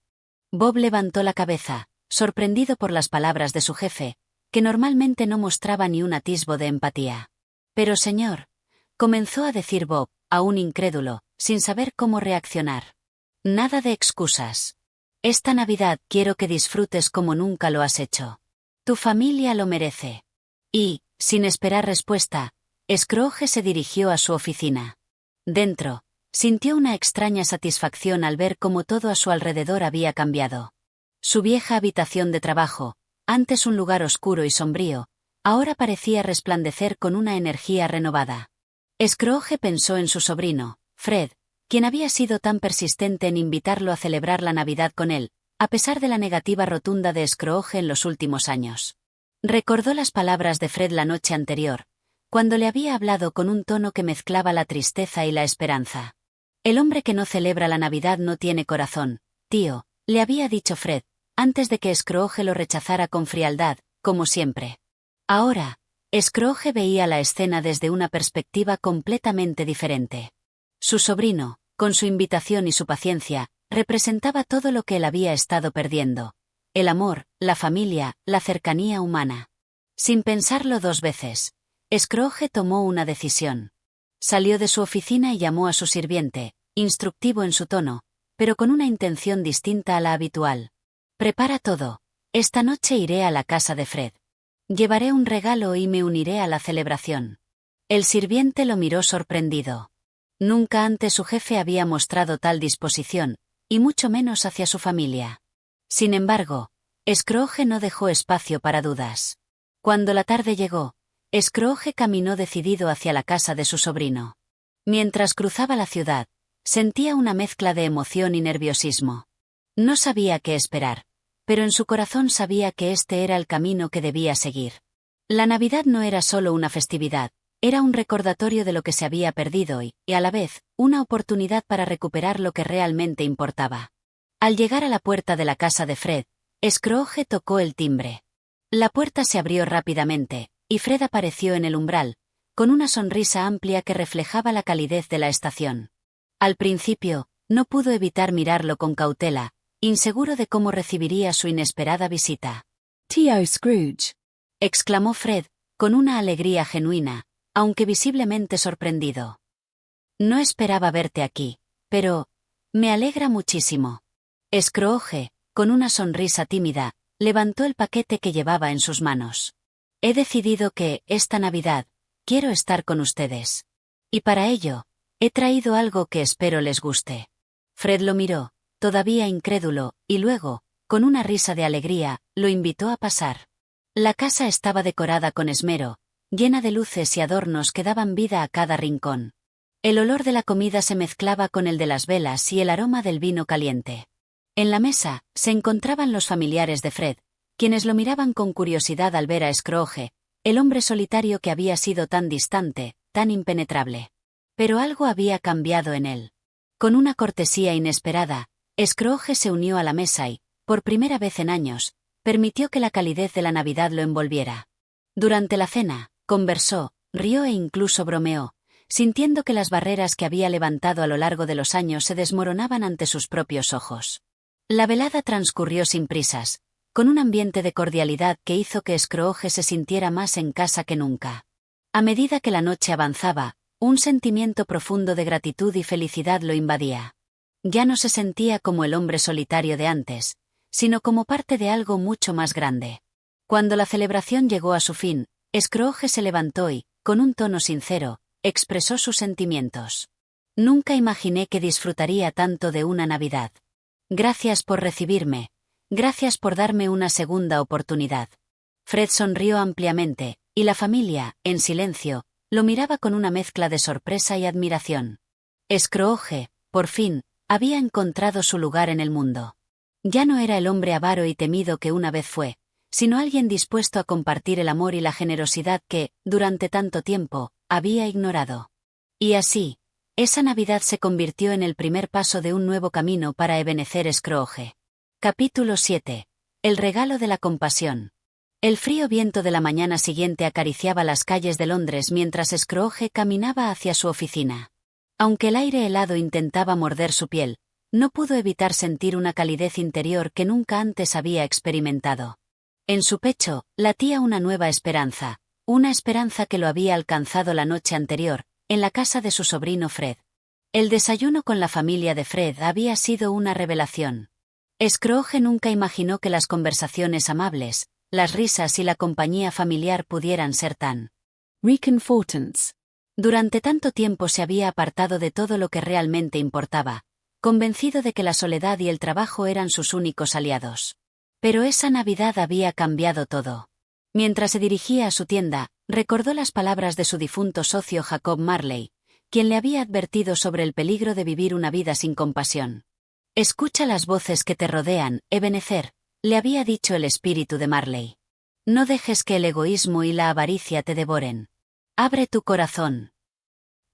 Bob levantó la cabeza, sorprendido por las palabras de su jefe, que normalmente no mostraba ni un atisbo de empatía. Pero señor, comenzó a decir Bob, aún incrédulo, sin saber cómo reaccionar. Nada de excusas. Esta Navidad quiero que disfrutes como nunca lo has hecho. Tu familia lo merece. Y, sin esperar respuesta, Scrooge se dirigió a su oficina. Dentro, sintió una extraña satisfacción al ver cómo todo a su alrededor había cambiado. Su vieja habitación de trabajo, antes un lugar oscuro y sombrío, ahora parecía resplandecer con una energía renovada. Scrooge pensó en su sobrino, Fred, quien había sido tan persistente en invitarlo a celebrar la Navidad con él, a pesar de la negativa rotunda de Scrooge en los últimos años. Recordó las palabras de Fred la noche anterior, cuando le había hablado con un tono que mezclaba la tristeza y la esperanza. El hombre que no celebra la Navidad no tiene corazón, tío, le había dicho Fred, antes de que Scrooge lo rechazara con frialdad, como siempre. Ahora, Scrooge veía la escena desde una perspectiva completamente diferente. Su sobrino, con su invitación y su paciencia, representaba todo lo que él había estado perdiendo. El amor, la familia, la cercanía humana. Sin pensarlo dos veces, Scrooge tomó una decisión. Salió de su oficina y llamó a su sirviente, instructivo en su tono, pero con una intención distinta a la habitual. Prepara todo. Esta noche iré a la casa de Fred. Llevaré un regalo y me uniré a la celebración. El sirviente lo miró sorprendido. Nunca antes su jefe había mostrado tal disposición, y mucho menos hacia su familia. Sin embargo, Scrooge no dejó espacio para dudas. Cuando la tarde llegó, Scrooge caminó decidido hacia la casa de su sobrino. Mientras cruzaba la ciudad, sentía una mezcla de emoción y nerviosismo. No sabía qué esperar, pero en su corazón sabía que este era el camino que debía seguir. La Navidad no era solo una festividad, era un recordatorio de lo que se había perdido y, a la vez, una oportunidad para recuperar lo que realmente importaba. Al llegar a la puerta de la casa de Fred, Scrooge tocó el timbre. La puerta se abrió rápidamente, y Fred apareció en el umbral, con una sonrisa amplia que reflejaba la calidez de la estación. Al principio, no pudo evitar mirarlo con cautela, inseguro de cómo recibiría su inesperada visita. Tío Scrooge, Exclamó Fred, con una alegría genuina, aunque visiblemente sorprendido. No esperaba verte aquí, pero me alegra muchísimo. Scrooge, con una sonrisa tímida, levantó el paquete que llevaba en sus manos. He decidido que, esta Navidad, quiero estar con ustedes. Y para ello, he traído algo que espero les guste. Fred lo miró, todavía incrédulo, y luego, con una risa de alegría, lo invitó a pasar. La casa estaba decorada con esmero, llena de luces y adornos que daban vida a cada rincón. El olor de la comida se mezclaba con el de las velas y el aroma del vino caliente. En la mesa, se encontraban los familiares de Fred, quienes lo miraban con curiosidad al ver a Scrooge, el hombre solitario que había sido tan distante, tan impenetrable. Pero algo había cambiado en él. Con una cortesía inesperada, Scrooge se unió a la mesa y, por primera vez en años, permitió que la calidez de la Navidad lo envolviera. Durante la cena, conversó, rió e incluso bromeó, sintiendo que las barreras que había levantado a lo largo de los años se desmoronaban ante sus propios ojos. La velada transcurrió sin prisas, con un ambiente de cordialidad que hizo que Scrooge se sintiera más en casa que nunca. A medida que la noche avanzaba, un sentimiento profundo de gratitud y felicidad lo invadía. Ya no se sentía como el hombre solitario de antes, sino como parte de algo mucho más grande. Cuando la celebración llegó a su fin, Scrooge se levantó y, con un tono sincero, expresó sus sentimientos. Nunca imaginé que disfrutaría tanto de una Navidad. Gracias por recibirme. Gracias por darme una segunda oportunidad. Fred sonrió ampliamente, y la familia, en silencio, lo miraba con una mezcla de sorpresa y admiración. Scrooge, por fin, había encontrado su lugar en el mundo. Ya no era el hombre avaro y temido que una vez fue, sino alguien dispuesto a compartir el amor y la generosidad que, durante tanto tiempo, había ignorado. Y así, esa Navidad se convirtió en el primer paso de un nuevo camino para Ebenezer Scrooge. Capítulo 7. El regalo de la compasión. El frío viento de la mañana siguiente acariciaba las calles de Londres mientras Scrooge caminaba hacia su oficina. Aunque el aire helado intentaba morder su piel, no pudo evitar sentir una calidez interior que nunca antes había experimentado. En su pecho latía una nueva esperanza, una esperanza que lo había alcanzado la noche anterior, en la casa de su sobrino Fred. El desayuno con la familia de Fred había sido una revelación. Scrooge nunca imaginó que las conversaciones amables, las risas y la compañía familiar pudieran ser tan reconfortants. Durante tanto tiempo se había apartado de todo lo que realmente importaba, convencido de que la soledad y el trabajo eran sus únicos aliados. Pero esa Navidad había cambiado todo. Mientras se dirigía a su tienda, recordó las palabras de su difunto socio Jacob Marley, quien le había advertido sobre el peligro de vivir una vida sin compasión. Escucha las voces que te rodean, Ebenezer, le había dicho el espíritu de Marley. No dejes que el egoísmo y la avaricia te devoren. Abre tu corazón.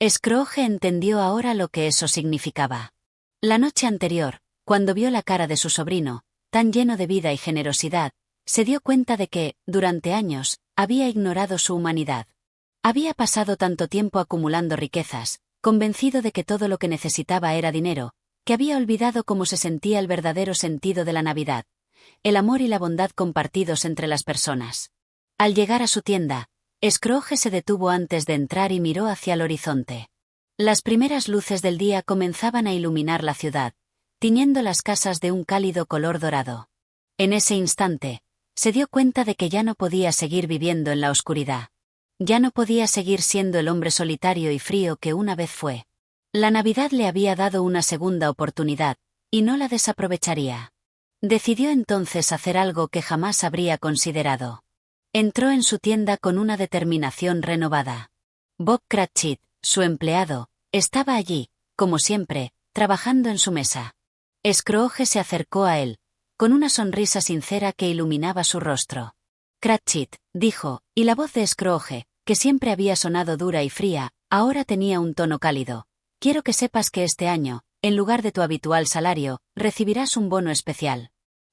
Scrooge entendió ahora lo que eso significaba. La noche anterior, cuando vio la cara de su sobrino, tan lleno de vida y generosidad, se dio cuenta de que, durante años, había ignorado su humanidad. Había pasado tanto tiempo acumulando riquezas, convencido de que todo lo que necesitaba era dinero, que había olvidado cómo se sentía el verdadero sentido de la Navidad, el amor y la bondad compartidos entre las personas. Al llegar a su tienda, Scrooge se detuvo antes de entrar y miró hacia el horizonte. Las primeras luces del día comenzaban a iluminar la ciudad, tiñendo las casas de un cálido color dorado. En ese instante, se dio cuenta de que ya no podía seguir viviendo en la oscuridad. Ya no podía seguir siendo el hombre solitario y frío que una vez fue. La Navidad le había dado una segunda oportunidad, y no la desaprovecharía. Decidió entonces hacer algo que jamás habría considerado. Entró en su tienda con una determinación renovada. Bob Cratchit, su empleado, estaba allí, como siempre, trabajando en su mesa. Scrooge se acercó a él, con una sonrisa sincera que iluminaba su rostro. Cratchit, dijo, y la voz de Scrooge, que siempre había sonado dura y fría, ahora tenía un tono cálido. Quiero que sepas que este año, en lugar de tu habitual salario, recibirás un bono especial.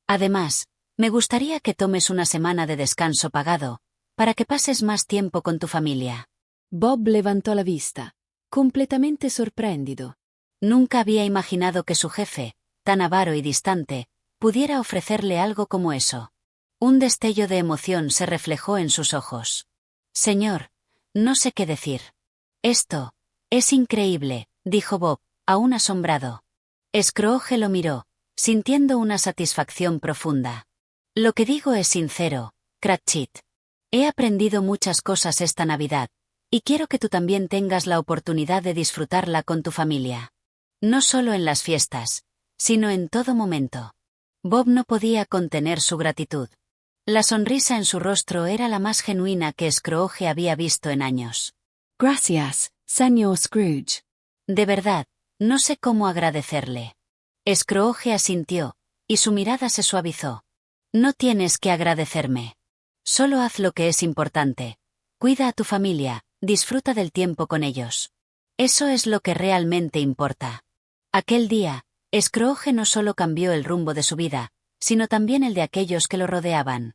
Además, me gustaría que tomes una semana de descanso pagado, para que pases más tiempo con tu familia. Bob levantó la vista, completamente sorprendido. Nunca había imaginado que su jefe, tan avaro y distante, pudiera ofrecerle algo como eso. Un destello de emoción se reflejó en sus ojos. Señor, no sé qué decir. Esto es increíble, dijo Bob, aún asombrado. Scrooge lo miró, sintiendo una satisfacción profunda. Lo que digo es sincero, Cratchit. He aprendido muchas cosas esta Navidad, y quiero que tú también tengas la oportunidad de disfrutarla con tu familia. No solo en las fiestas, sino en todo momento. Bob no podía contener su gratitud. La sonrisa en su rostro era la más genuina que Scrooge había visto en años. Gracias, señor Scrooge. De verdad, no sé cómo agradecerle. Scrooge asintió, y su mirada se suavizó. No tienes que agradecerme. Solo haz lo que es importante. Cuida a tu familia, disfruta del tiempo con ellos. Eso es lo que realmente importa. Aquel día, Scrooge no solo cambió el rumbo de su vida, sino también el de aquellos que lo rodeaban.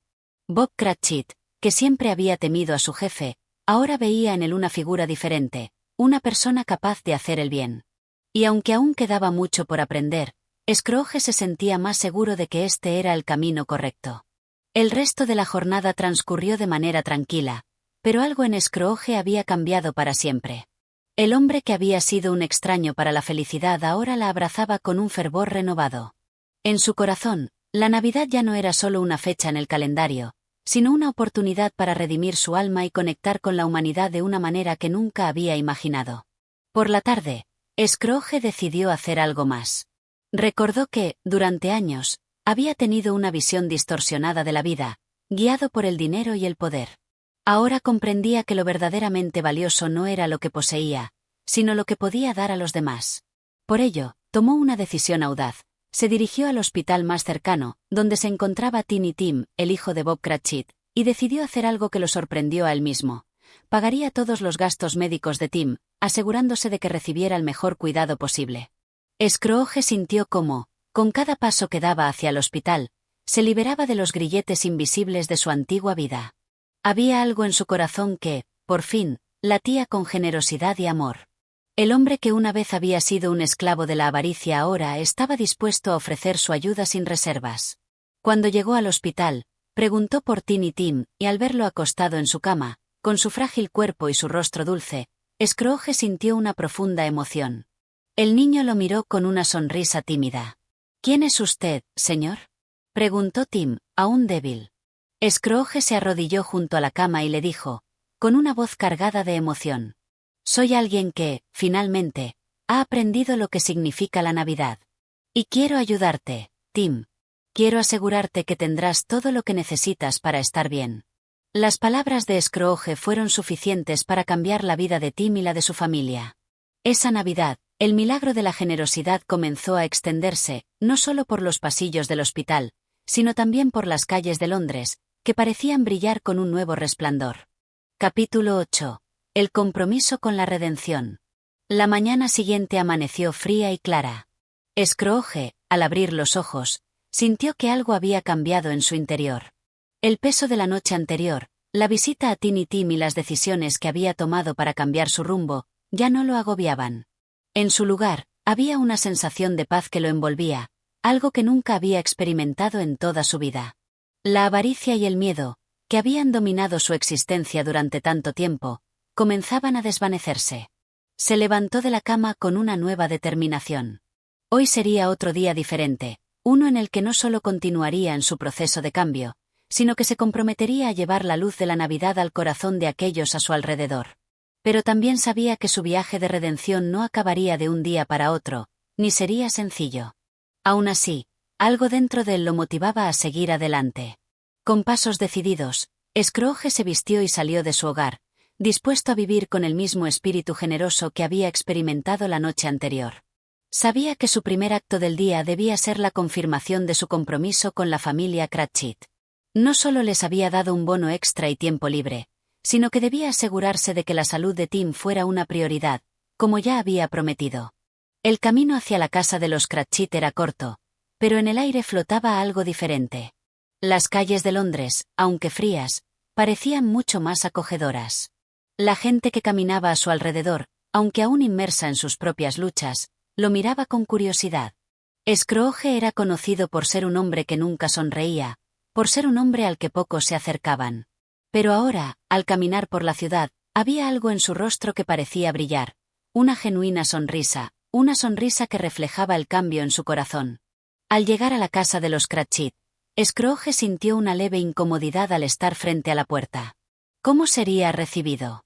Bob Cratchit, que siempre había temido a su jefe, ahora veía en él una figura diferente, una persona capaz de hacer el bien. Y aunque aún quedaba mucho por aprender, Scrooge se sentía más seguro de que este era el camino correcto. El resto de la jornada transcurrió de manera tranquila, pero algo en Scrooge había cambiado para siempre. El hombre que había sido un extraño para la felicidad ahora la abrazaba con un fervor renovado. En su corazón, la Navidad ya no era solo una fecha en el calendario, sino una oportunidad para redimir su alma y conectar con la humanidad de una manera que nunca había imaginado. Por la tarde, Scrooge decidió hacer algo más. Recordó que, durante años, había tenido una visión distorsionada de la vida, guiado por el dinero y el poder. Ahora comprendía que lo verdaderamente valioso no era lo que poseía, sino lo que podía dar a los demás. Por ello, tomó una decisión audaz. Se dirigió al hospital más cercano, donde se encontraba Tiny Tim, el hijo de Bob Cratchit, y decidió hacer algo que lo sorprendió a él mismo. Pagaría todos los gastos médicos de Tim, asegurándose de que recibiera el mejor cuidado posible. Scrooge sintió cómo, con cada paso que daba hacia el hospital, Se liberaba de los grilletes invisibles de su antigua vida. Había algo en su corazón que, por fin, latía con generosidad y amor. El hombre que una vez había sido un esclavo de la avaricia ahora estaba dispuesto a ofrecer su ayuda sin reservas. Cuando llegó al hospital, preguntó por Tiny Tim, y al verlo acostado en su cama, con su frágil cuerpo y su rostro dulce, Scrooge sintió una profunda emoción. El niño lo miró con una sonrisa tímida. «¿Quién es usted, señor?», preguntó Tim, aún débil. Scrooge se arrodilló junto a la cama y le dijo, con una voz cargada de emoción: «Soy alguien que, finalmente, ha aprendido lo que significa la Navidad. Y quiero ayudarte, Tim. Quiero asegurarte que tendrás todo lo que necesitas para estar bien». Las palabras de Scrooge fueron suficientes para cambiar la vida de Tim y la de su familia. Esa Navidad, el milagro de la generosidad comenzó a extenderse, no solo por los pasillos del hospital, sino también por las calles de Londres, que parecían brillar con un nuevo resplandor. Capítulo 8. El compromiso con la redención. La mañana siguiente amaneció fría y clara. Scrooge, al abrir los ojos, sintió que algo había cambiado en su interior. El peso de la noche anterior, la visita a Tiny Tim y las decisiones que había tomado para cambiar su rumbo, ya no lo agobiaban. En su lugar, había una sensación de paz que lo envolvía, algo que nunca había experimentado en toda su vida. La avaricia y el miedo, que habían dominado su existencia durante tanto tiempo, comenzaban a desvanecerse. Se levantó de la cama con una nueva determinación. Hoy sería otro día diferente, uno en el que no solo continuaría en su proceso de cambio, sino que se comprometería a llevar la luz de la Navidad al corazón de aquellos a su alrededor. Pero también sabía que su viaje de redención no acabaría de un día para otro, ni sería sencillo. Aún así, algo dentro de él lo motivaba a seguir adelante. Con pasos decididos, Scrooge se vistió y salió de su hogar, dispuesto a vivir con el mismo espíritu generoso que había experimentado la noche anterior. Sabía que su primer acto del día debía ser la confirmación de su compromiso con la familia Cratchit. No solo les había dado un bono extra y tiempo libre, sino que debía asegurarse de que la salud de Tim fuera una prioridad, como ya había prometido. El camino hacia la casa de los Cratchit era corto, pero en el aire flotaba algo diferente. Las calles de Londres, aunque frías, parecían mucho más acogedoras. La gente que caminaba a su alrededor, aunque aún inmersa en sus propias luchas, lo miraba con curiosidad. Scrooge era conocido por ser un hombre que nunca sonreía, por ser un hombre al que pocos se acercaban. Pero ahora, al caminar por la ciudad, había algo en su rostro que parecía brillar, una genuina sonrisa, una sonrisa que reflejaba el cambio en su corazón. Al llegar a la casa de los Cratchit, Scrooge sintió una leve incomodidad al estar frente a la puerta. ¿Cómo sería recibido?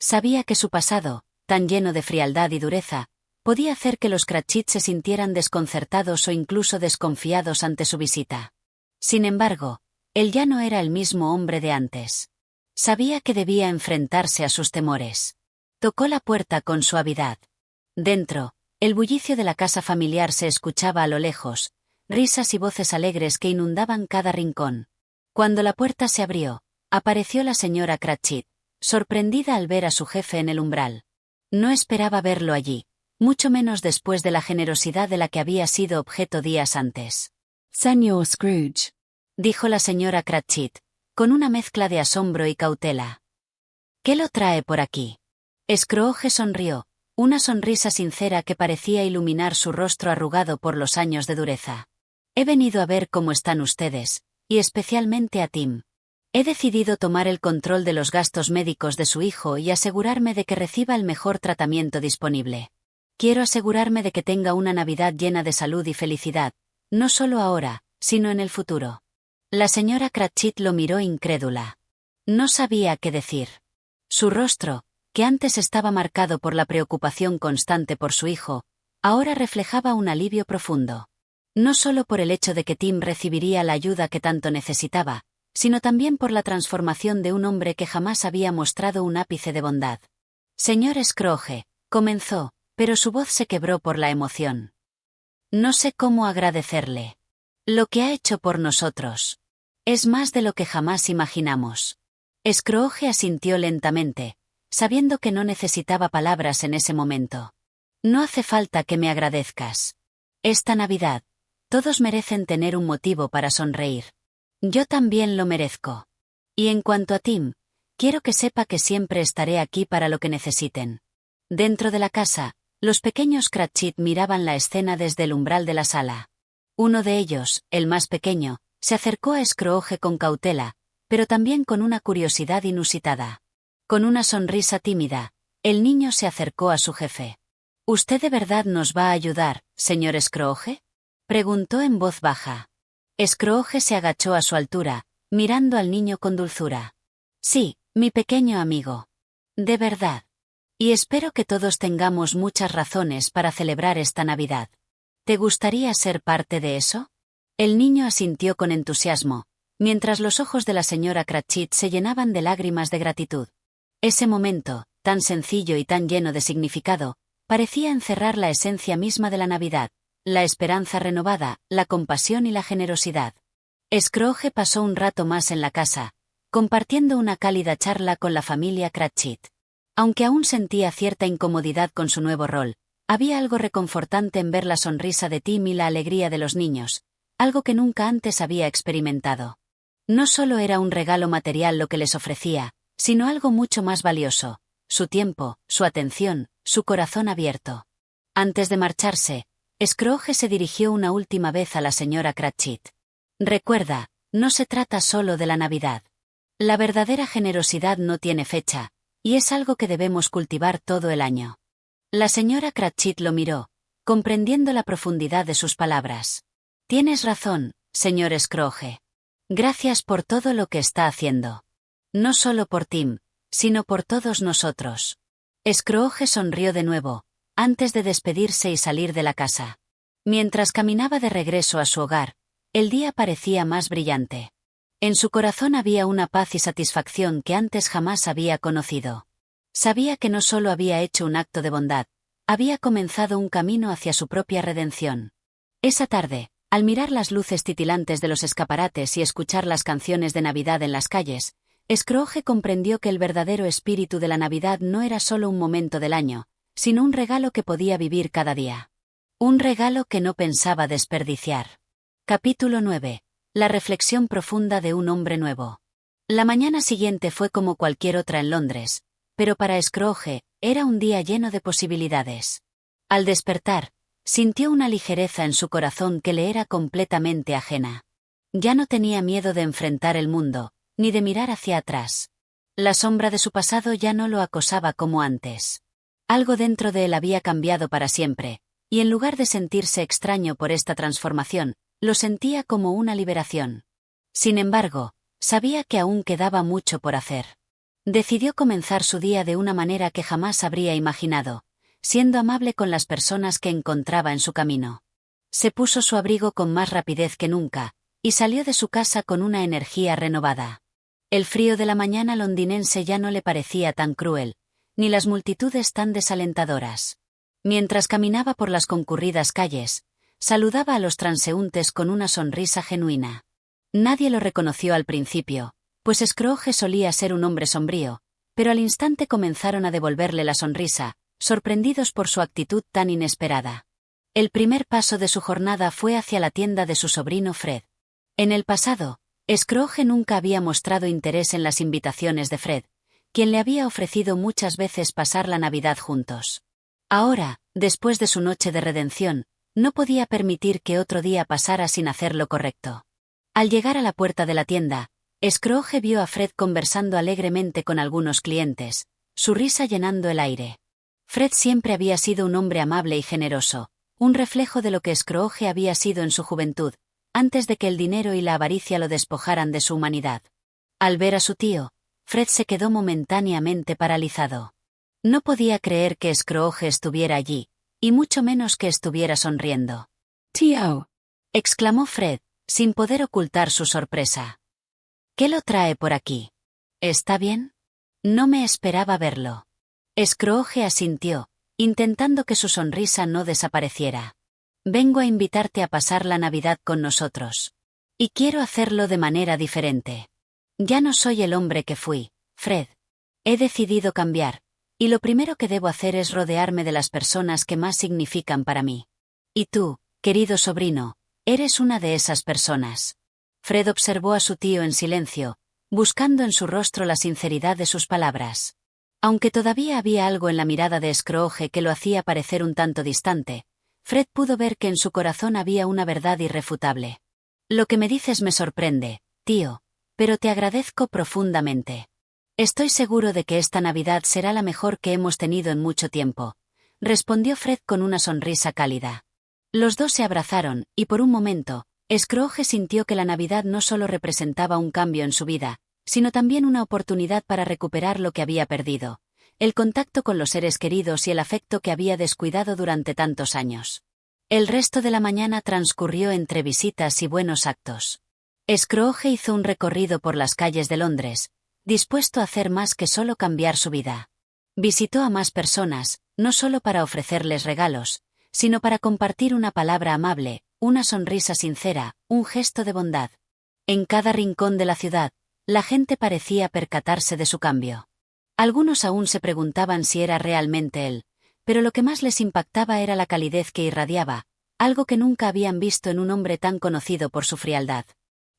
Sabía que su pasado, tan lleno de frialdad y dureza, podía hacer que los Cratchit se sintieran desconcertados o incluso desconfiados ante su visita. Sin embargo, él ya no era el mismo hombre de antes. Sabía que debía enfrentarse a sus temores. Tocó la puerta con suavidad. Dentro, el bullicio de la casa familiar se escuchaba a lo lejos, risas y voces alegres que inundaban cada rincón. Cuando la puerta se abrió, apareció la señora Cratchit, sorprendida al ver a su jefe en el umbral. No esperaba verlo allí, mucho menos después de la generosidad de la que había sido objeto días antes. «Señor Scrooge», dijo la señora Cratchit, con una mezcla de asombro y cautela. «¿Qué lo trae por aquí?». Scrooge sonrió, una sonrisa sincera que parecía iluminar su rostro arrugado por los años de dureza. «He venido a ver cómo están ustedes, y especialmente a Tim. He decidido tomar el control de los gastos médicos de su hijo y asegurarme de que reciba el mejor tratamiento disponible. Quiero asegurarme de que tenga una Navidad llena de salud y felicidad, no solo ahora, sino en el futuro». La señora Cratchit lo miró incrédula. No sabía qué decir. Su rostro, que antes estaba marcado por la preocupación constante por su hijo, ahora reflejaba un alivio profundo. No solo por el hecho de que Tim recibiría la ayuda que tanto necesitaba, sino también por la transformación de un hombre que jamás había mostrado un ápice de bondad. «Señor Scrooge», comenzó, pero su voz se quebró por la emoción. «No sé cómo agradecerle. Lo que ha hecho por nosotros es más de lo que jamás imaginamos». Scrooge asintió lentamente, sabiendo que no necesitaba palabras en ese momento. «No hace falta que me agradezcas. Esta Navidad, Todos merecen tener un motivo para sonreír. Yo también lo merezco. Y en cuanto a Tim, quiero que sepa que siempre estaré aquí para lo que necesiten. Dentro de la casa, los pequeños Cratchit miraban la escena desde el umbral de la sala. Uno de ellos, el más pequeño, se acercó a Scrooge con cautela, pero también con una curiosidad inusitada. Con una sonrisa tímida, el niño se acercó a su jefe. ¿Usted de verdad nos va a ayudar, señor Scrooge?, preguntó en voz baja. Scrooge se agachó a su altura, mirando al niño con dulzura. Sí, mi pequeño amigo. De verdad. Y espero que todos tengamos muchas razones para celebrar esta Navidad. ¿Te gustaría ser parte de eso? El niño asintió con entusiasmo, mientras los ojos de la señora Cratchit se llenaban de lágrimas de gratitud. Ese momento, tan sencillo y tan lleno de significado, parecía encerrar la esencia misma de la Navidad, la esperanza renovada, la compasión y la generosidad. Scrooge pasó un rato más en la casa, compartiendo una cálida charla con la familia Cratchit. Aunque aún sentía cierta incomodidad con su nuevo rol, había algo reconfortante en ver la sonrisa de Tim y la alegría de los niños, algo que nunca antes había experimentado. No solo era un regalo material lo que les ofrecía, sino algo mucho más valioso: su tiempo, su atención, su corazón abierto. Antes de marcharse, Scrooge se dirigió una última vez a la señora Cratchit. Recuerda, no se trata solo de la Navidad. La verdadera generosidad no tiene fecha, y es algo que debemos cultivar todo el año. La señora Cratchit lo miró, comprendiendo la profundidad de sus palabras. Tienes razón, señor Scrooge. Gracias por todo lo que está haciendo. No solo por Tim, sino por todos nosotros. Scrooge sonrió de nuevo, antes de despedirse y salir de la casa. Mientras caminaba de regreso a su hogar, el día parecía más brillante. En su corazón había una paz y satisfacción que antes jamás había conocido. Sabía que no solo había hecho un acto de bondad, había comenzado un camino hacia su propia redención. Esa tarde, al mirar las luces titilantes de los escaparates y escuchar las canciones de Navidad en las calles, Scrooge comprendió que el verdadero espíritu de la Navidad no era solo un momento del año, sino un regalo que podía vivir cada día. Un regalo que no pensaba desperdiciar. Capítulo 9. La reflexión profunda de un hombre nuevo. La mañana siguiente fue como cualquier otra en Londres, pero para Scrooge era un día lleno de posibilidades. Al despertar, sintió una ligereza en su corazón que le era completamente ajena. Ya no tenía miedo de enfrentar el mundo, ni de mirar hacia atrás. La sombra de su pasado ya no lo acosaba como antes. Algo dentro de él había cambiado para siempre, y en lugar de sentirse extraño por esta transformación, lo sentía como una liberación. Sin embargo, sabía que aún quedaba mucho por hacer. Decidió comenzar su día de una manera que jamás habría imaginado, siendo amable con las personas que encontraba en su camino. Se puso su abrigo con más rapidez que nunca, y salió de su casa con una energía renovada. El frío de la mañana londinense ya no le parecía tan cruel, ni las multitudes tan desalentadoras. Mientras caminaba por las concurridas calles, saludaba a los transeúntes con una sonrisa genuina. Nadie lo reconoció al principio, pues Scrooge solía ser un hombre sombrío, pero al instante comenzaron a devolverle la sonrisa, sorprendidos por su actitud tan inesperada. El primer paso de su jornada fue hacia la tienda de su sobrino Fred. En el pasado, Scrooge nunca había mostrado interés en las invitaciones de Fred, quien le había ofrecido muchas veces pasar la Navidad juntos. Ahora, después de su noche de redención, no podía permitir que otro día pasara sin hacer lo correcto. Al llegar a la puerta de la tienda, Scrooge vio a Fred conversando alegremente con algunos clientes, su risa llenando el aire. Fred siempre había sido un hombre amable y generoso, un reflejo de lo que Scrooge había sido en su juventud, antes de que el dinero y la avaricia lo despojaran de su humanidad. Al ver a su tío, Fred se quedó momentáneamente paralizado. No podía creer que Scrooge estuviera allí, y mucho menos que estuviera sonriendo. Tío, Exclamó Fred, sin poder ocultar su sorpresa. ¿Qué lo trae por aquí? ¿Está bien? No me esperaba verlo. Scrooge asintió, intentando que su sonrisa no desapareciera. Vengo a invitarte a pasar la Navidad con nosotros. Y quiero hacerlo de manera diferente. Ya no soy el hombre que fui, Fred. He decidido cambiar, y lo primero que debo hacer es rodearme de las personas que más significan para mí. Y tú, querido sobrino, Eres una de esas personas. Fred observó a su tío en silencio, buscando en su rostro la sinceridad de sus palabras. Aunque todavía había algo en la mirada de Scrooge que lo hacía parecer un tanto distante, Fred pudo ver que en su corazón había una verdad irrefutable. Lo que me dices me sorprende, tío, pero te agradezco profundamente. Estoy seguro de que esta Navidad será la mejor que hemos tenido en mucho tiempo, respondió Fred con una sonrisa cálida. Los dos se abrazaron, y por un momento, Scrooge sintió que la Navidad no solo representaba un cambio en su vida, sino también una oportunidad para recuperar lo que había perdido, el contacto con los seres queridos y el afecto que había descuidado durante tantos años. El resto de la mañana transcurrió entre visitas y buenos actos. Scrooge hizo un recorrido por las calles de Londres, dispuesto a hacer más que solo cambiar su vida. Visitó a más personas, no solo para ofrecerles regalos, sino para compartir una palabra amable, una sonrisa sincera, un gesto de bondad. En cada rincón de la ciudad, la gente parecía percatarse de su cambio. Algunos aún se preguntaban si era realmente él, pero lo que más les impactaba era la calidez que irradiaba, algo que nunca habían visto en un hombre tan conocido por su frialdad.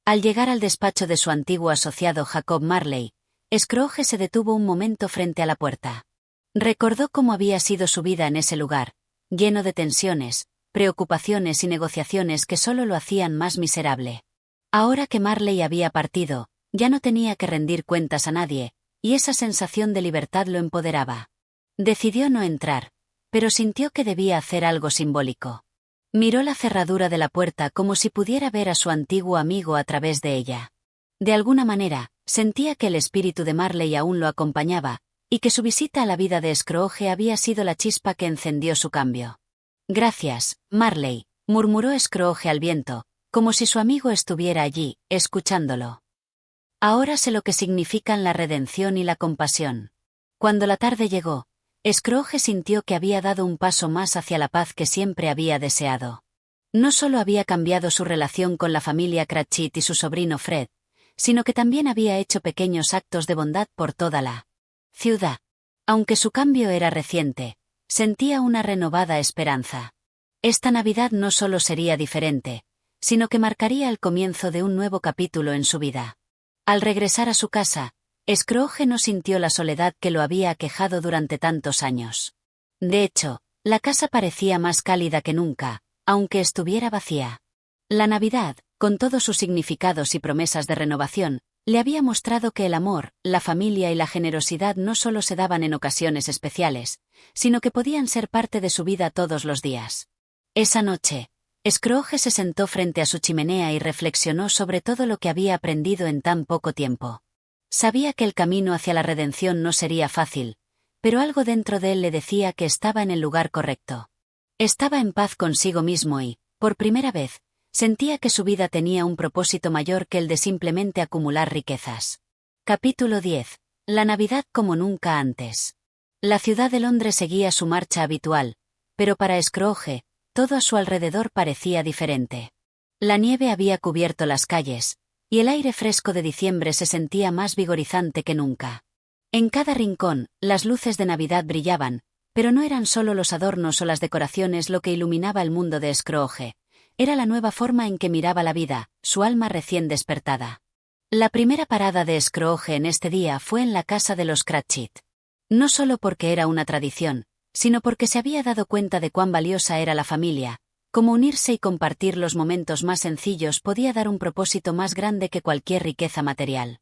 Al llegar al despacho de su antiguo asociado Jacob Marley, Scrooge se detuvo un momento frente a la puerta. Recordó cómo había sido su vida en ese lugar, lleno de tensiones, preocupaciones y negociaciones que solo lo hacían más miserable. Ahora que Marley había partido, ya no tenía que rendir cuentas a nadie, y esa sensación de libertad lo empoderaba. Decidió no entrar, pero sintió que debía hacer algo simbólico. Miró la cerradura de la puerta como si pudiera ver a su antiguo amigo a través de ella. De alguna manera, sentía que el espíritu de Marley aún lo acompañaba, y que su visita a la vida de Scrooge había sido la chispa que encendió su cambio. «Gracias, Marley», murmuró Scrooge al viento, como si su amigo estuviera allí, escuchándolo. Ahora sé lo que significan la redención y la compasión. Cuando la tarde llegó, Scrooge sintió que había dado un paso más hacia la paz que siempre había deseado. No solo había cambiado su relación con la familia Cratchit y su sobrino Fred, sino que también había hecho pequeños actos de bondad por toda la ciudad. Aunque su cambio era reciente, sentía una renovada esperanza. Esta Navidad no solo sería diferente, sino que marcaría el comienzo de un nuevo capítulo en su vida. Al regresar a su casa, Scrooge no sintió la soledad que lo había aquejado durante tantos años. De hecho, la casa parecía más cálida que nunca, aunque estuviera vacía. La Navidad, con todos sus significados y promesas de renovación, le había mostrado que el amor, la familia y la generosidad no solo se daban en ocasiones especiales, sino que podían ser parte de su vida todos los días. Esa noche, Scrooge se sentó frente a su chimenea y reflexionó sobre todo lo que había aprendido en tan poco tiempo. Sabía que el camino hacia la redención no sería fácil, pero algo dentro de él le decía que estaba en el lugar correcto. Estaba en paz consigo mismo y, por primera vez, sentía que su vida tenía un propósito mayor que el de simplemente acumular riquezas. Capítulo 10. La Navidad como nunca antes. La ciudad de Londres seguía su marcha habitual, pero para Scrooge, todo a su alrededor parecía diferente. La nieve había cubierto las calles, y el aire fresco de diciembre se sentía más vigorizante que nunca. En cada rincón, las luces de Navidad brillaban, pero no eran solo los adornos o las decoraciones lo que iluminaba el mundo de Scrooge. Era la nueva forma en que miraba la vida, su alma recién despertada. La primera parada de Scrooge en este día fue en la casa de los Cratchit. No solo porque era una tradición, sino porque se había dado cuenta de cuán valiosa era la familia, cómo unirse y compartir los momentos más sencillos podía dar un propósito más grande que cualquier riqueza material.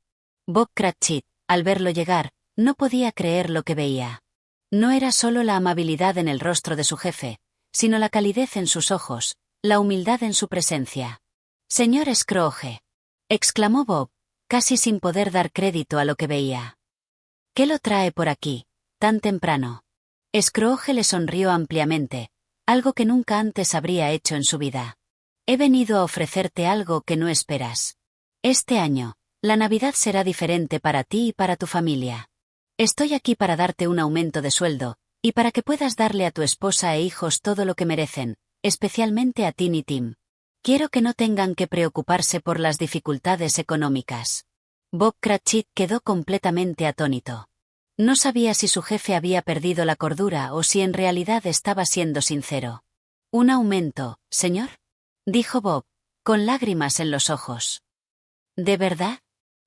Bob Cratchit, al verlo llegar, no podía creer lo que veía. No era solo la amabilidad en el rostro de su jefe, sino la calidez en sus ojos, la humildad en su presencia. «Señor Scrooge», exclamó Bob, casi sin poder dar crédito a lo que veía. «¿Qué lo trae por aquí, tan temprano?» Scrooge le sonrió ampliamente, algo que nunca antes habría hecho en su vida. «He venido a ofrecerte algo que no esperas. Este año, la Navidad será diferente para ti y para tu familia. Estoy aquí para darte un aumento de sueldo, y para que puedas darle a tu esposa e hijos todo lo que merecen, especialmente a Tin y Tim. Quiero que no tengan que preocuparse por las dificultades económicas». Bob Cratchit quedó completamente atónito. No sabía si su jefe había perdido la cordura o si en realidad estaba siendo sincero. «¿Un aumento, señor?», dijo Bob, con lágrimas en los ojos. ¿De verdad?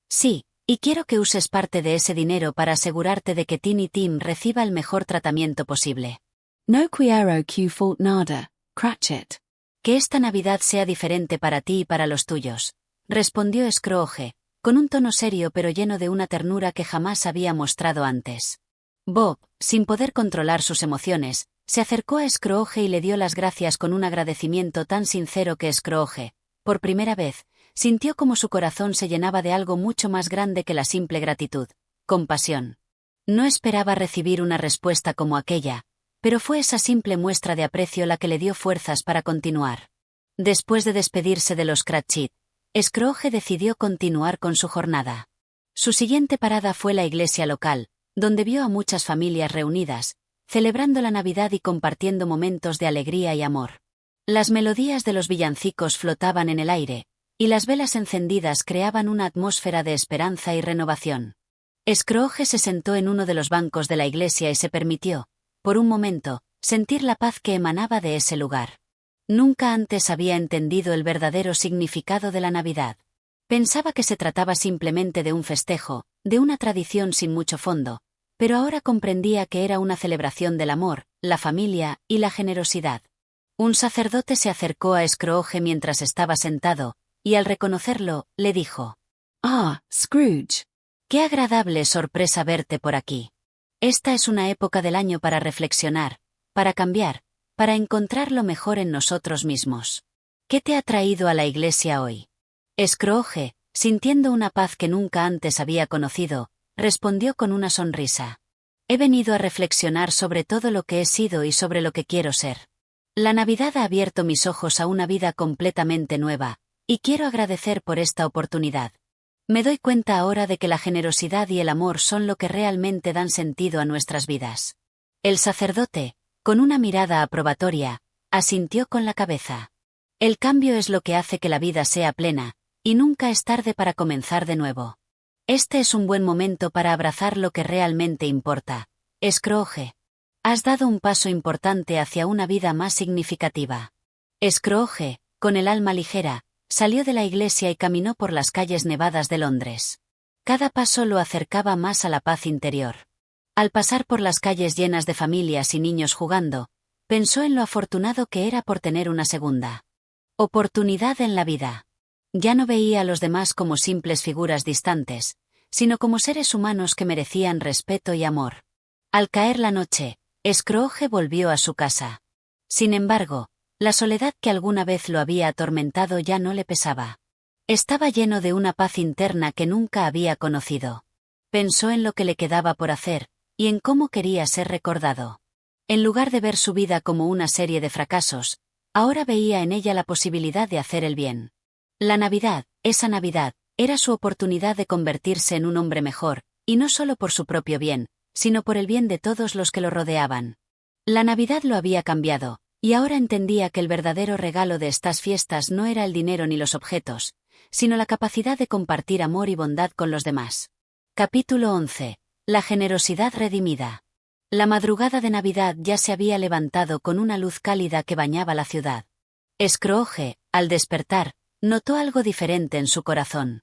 Sí, y quiero que uses parte de ese dinero para asegurarte de que Tiny Tim reciba el mejor tratamiento posible. No quiero que falte nada, Cratchit. Que esta Navidad sea diferente para ti y para los tuyos, respondió Scrooge, con un tono serio pero lleno de una ternura que jamás había mostrado antes. Bob, sin poder controlar sus emociones, se acercó a Scrooge y le dio las gracias con un agradecimiento tan sincero que Scrooge, por primera vez, sintió como su corazón se llenaba de algo mucho más grande que la simple gratitud, compasión. No esperaba recibir una respuesta como aquella, pero fue esa simple muestra de aprecio la que le dio fuerzas para continuar. Después de despedirse de los Cratchit, Scrooge decidió continuar con su jornada. Su siguiente parada fue la iglesia local, donde vio a muchas familias reunidas, celebrando la Navidad y compartiendo momentos de alegría y amor. Las melodías de los villancicos flotaban en el aire, y las velas encendidas creaban una atmósfera de esperanza y renovación. Scrooge se sentó en uno de los bancos de la iglesia y se permitió, por un momento, sentir la paz que emanaba de ese lugar. Nunca antes había entendido el verdadero significado de la Navidad. Pensaba que se trataba simplemente de un festejo, de una tradición sin mucho fondo, pero ahora comprendía que era una celebración del amor, la familia y la generosidad. Un sacerdote se acercó a Scrooge mientras estaba sentado, y al reconocerlo, le dijo: Ah, Scrooge. «Qué agradable sorpresa verte por aquí. Esta es una época del año para reflexionar, para cambiar, para encontrar lo mejor en nosotros mismos. ¿Qué te ha traído a la iglesia hoy?» Scrooge, sintiendo una paz que nunca antes había conocido, respondió con una sonrisa: «He venido a reflexionar sobre todo lo que he sido y sobre lo que quiero ser. La Navidad ha abierto mis ojos a una vida completamente nueva, y quiero agradecer por esta oportunidad. Me doy cuenta ahora de que la generosidad y el amor son lo que realmente dan sentido a nuestras vidas». El sacerdote, con una mirada aprobatoria, asintió con la cabeza. El cambio es lo que hace que la vida sea plena, y nunca es tarde para comenzar de nuevo. Este es un buen momento para abrazar lo que realmente importa. Scrooge, has dado un paso importante hacia una vida más significativa. Scrooge, con el alma ligera, salió de la iglesia y caminó por las calles nevadas de Londres. Cada paso lo acercaba más a la paz interior. Al pasar por las calles llenas de familias y niños jugando, pensó en lo afortunado que era por tener una segunda oportunidad en la vida. Ya no veía a los demás como simples figuras distantes, sino como seres humanos que merecían respeto y amor. Al caer la noche, Scrooge volvió a su casa. Sin embargo, la soledad que alguna vez lo había atormentado ya no le pesaba. Estaba lleno de una paz interna que nunca había conocido. Pensó en lo que le quedaba por hacer, y en cómo quería ser recordado. En lugar de ver su vida como una serie de fracasos, ahora veía en ella la posibilidad de hacer el bien. La Navidad, esa Navidad, era su oportunidad de convertirse en un hombre mejor, y no solo por su propio bien, sino por el bien de todos los que lo rodeaban. La Navidad lo había cambiado, y ahora entendía que el verdadero regalo de estas fiestas no era el dinero ni los objetos, sino la capacidad de compartir amor y bondad con los demás. Capítulo 11. La generosidad redimida. La madrugada de Navidad ya se había levantado con una luz cálida que bañaba la ciudad. Scrooge, al despertar, notó algo diferente en su corazón.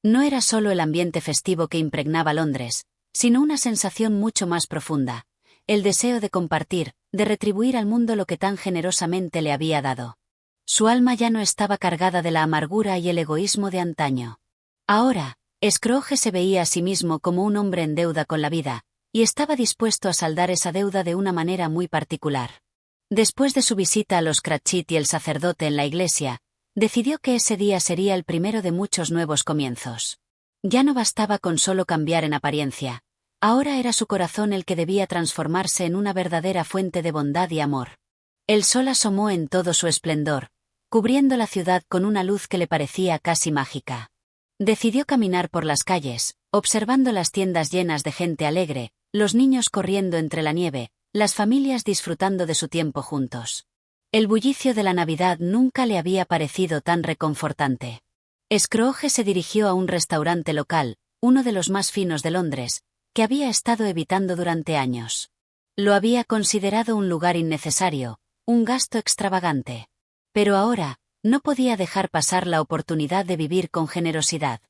No era solo el ambiente festivo que impregnaba Londres, sino una sensación mucho más profunda, el deseo de compartir, de retribuir al mundo lo que tan generosamente le había dado. Su alma ya no estaba cargada de la amargura y el egoísmo de antaño. Ahora, Scrooge se veía a sí mismo como un hombre en deuda con la vida, y estaba dispuesto a saldar esa deuda de una manera muy particular. Después de su visita a los Cratchit y el sacerdote en la iglesia, decidió que ese día sería el primero de muchos nuevos comienzos. Ya no bastaba con solo cambiar en apariencia, ahora era su corazón el que debía transformarse en una verdadera fuente de bondad y amor. El sol asomó en todo su esplendor, cubriendo la ciudad con una luz que le parecía casi mágica. Decidió caminar por las calles, observando las tiendas llenas de gente alegre, los niños corriendo entre la nieve, las familias disfrutando de su tiempo juntos. El bullicio de la Navidad nunca le había parecido tan reconfortante. Scrooge se dirigió a un restaurante local, uno de los más finos de Londres, que había estado evitando durante años. Lo había considerado un lugar innecesario, un gasto extravagante. Pero ahora, no podía dejar pasar la oportunidad de vivir con generosidad.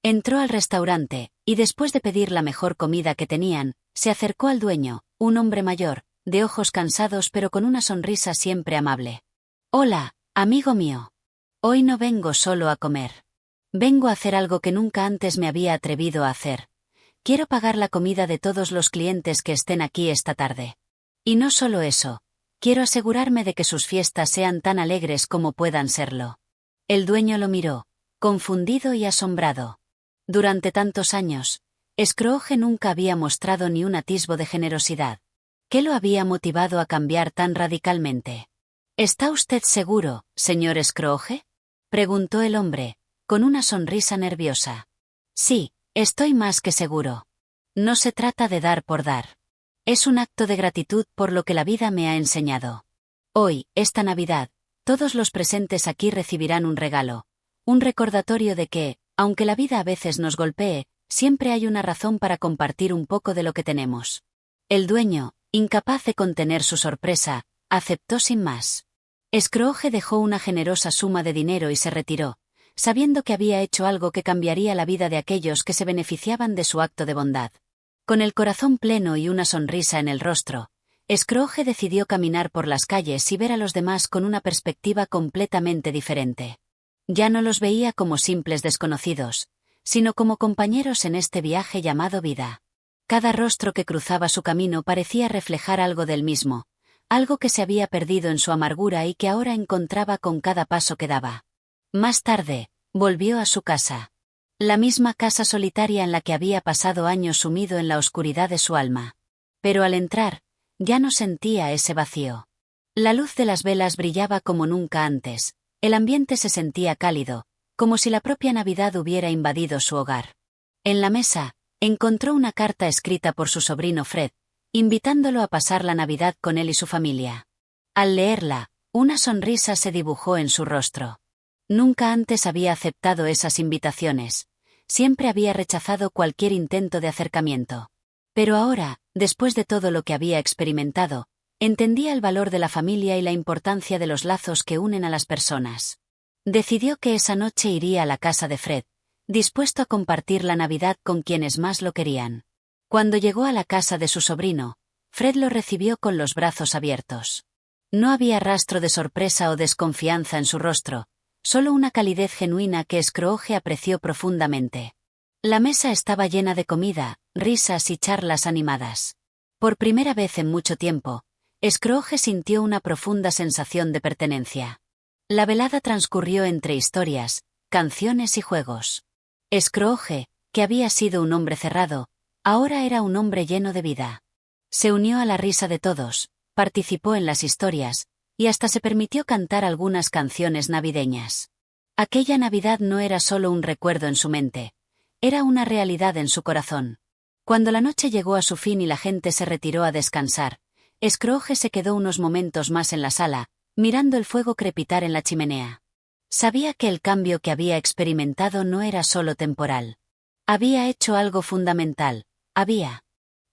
Entró al restaurante, y después de pedir la mejor comida que tenían, se acercó al dueño, un hombre mayor, de ojos cansados pero con una sonrisa siempre amable. «Hola, amigo mío. Hoy no vengo solo a comer. Vengo a hacer algo que nunca antes me había atrevido a hacer. Quiero pagar la comida de todos los clientes que estén aquí esta tarde. Y no solo eso, quiero asegurarme de que sus fiestas sean tan alegres como puedan serlo». El dueño lo miró, confundido y asombrado. Durante tantos años, Scrooge nunca había mostrado ni un atisbo de generosidad. ¿Qué lo había motivado a cambiar tan radicalmente? ¿Está usted seguro, señor Scrooge?, preguntó el hombre, con una sonrisa nerviosa. Sí, estoy más que seguro. No se trata de dar por dar. Es un acto de gratitud por lo que la vida me ha enseñado. Hoy, esta Navidad, todos los presentes aquí recibirán un regalo, un recordatorio de que, aunque la vida a veces nos golpee, siempre hay una razón para compartir un poco de lo que tenemos. El dueño, incapaz de contener su sorpresa, aceptó sin más. Scrooge dejó una generosa suma de dinero y se retiró, sabiendo que había hecho algo que cambiaría la vida de aquellos que se beneficiaban de su acto de bondad. Con el corazón pleno y una sonrisa en el rostro, Scrooge decidió caminar por las calles y ver a los demás con una perspectiva completamente diferente. Ya no los veía como simples desconocidos, sino como compañeros en este viaje llamado vida. Cada rostro que cruzaba su camino parecía reflejar algo del mismo, algo que se había perdido en su amargura y que ahora encontraba con cada paso que daba. Más tarde, volvió a su casa. La misma casa solitaria en la que había pasado años sumido en la oscuridad de su alma. Pero al entrar, ya no sentía ese vacío. La luz de las velas brillaba como nunca antes. El ambiente se sentía cálido, como si la propia Navidad hubiera invadido su hogar. En la mesa, encontró una carta escrita por su sobrino Fred, invitándolo a pasar la Navidad con él y su familia. Al leerla, una sonrisa se dibujó en su rostro. Nunca antes había aceptado esas invitaciones, siempre había rechazado cualquier intento de acercamiento. Pero ahora, después de todo lo que había experimentado, entendía el valor de la familia y la importancia de los lazos que unen a las personas. Decidió que esa noche iría a la casa de Fred, dispuesto a compartir la Navidad con quienes más lo querían. Cuando llegó a la casa de su sobrino, Fred lo recibió con los brazos abiertos. No había rastro de sorpresa o desconfianza en su rostro, solo una calidez genuina que Scrooge apreció profundamente. La mesa estaba llena de comida, risas y charlas animadas. Por primera vez en mucho tiempo, Scrooge sintió una profunda sensación de pertenencia. La velada transcurrió entre historias, canciones y juegos. Scrooge, que había sido un hombre cerrado, ahora era un hombre lleno de vida. Se unió a la risa de todos, participó en las historias, y hasta se permitió cantar algunas canciones navideñas. Aquella Navidad no era solo un recuerdo en su mente, era una realidad en su corazón. Cuando la noche llegó a su fin y la gente se retiró a descansar, Scrooge se quedó unos momentos más en la sala, mirando el fuego crepitar en la chimenea. Sabía que el cambio que había experimentado no era solo temporal. Había hecho algo fundamental, había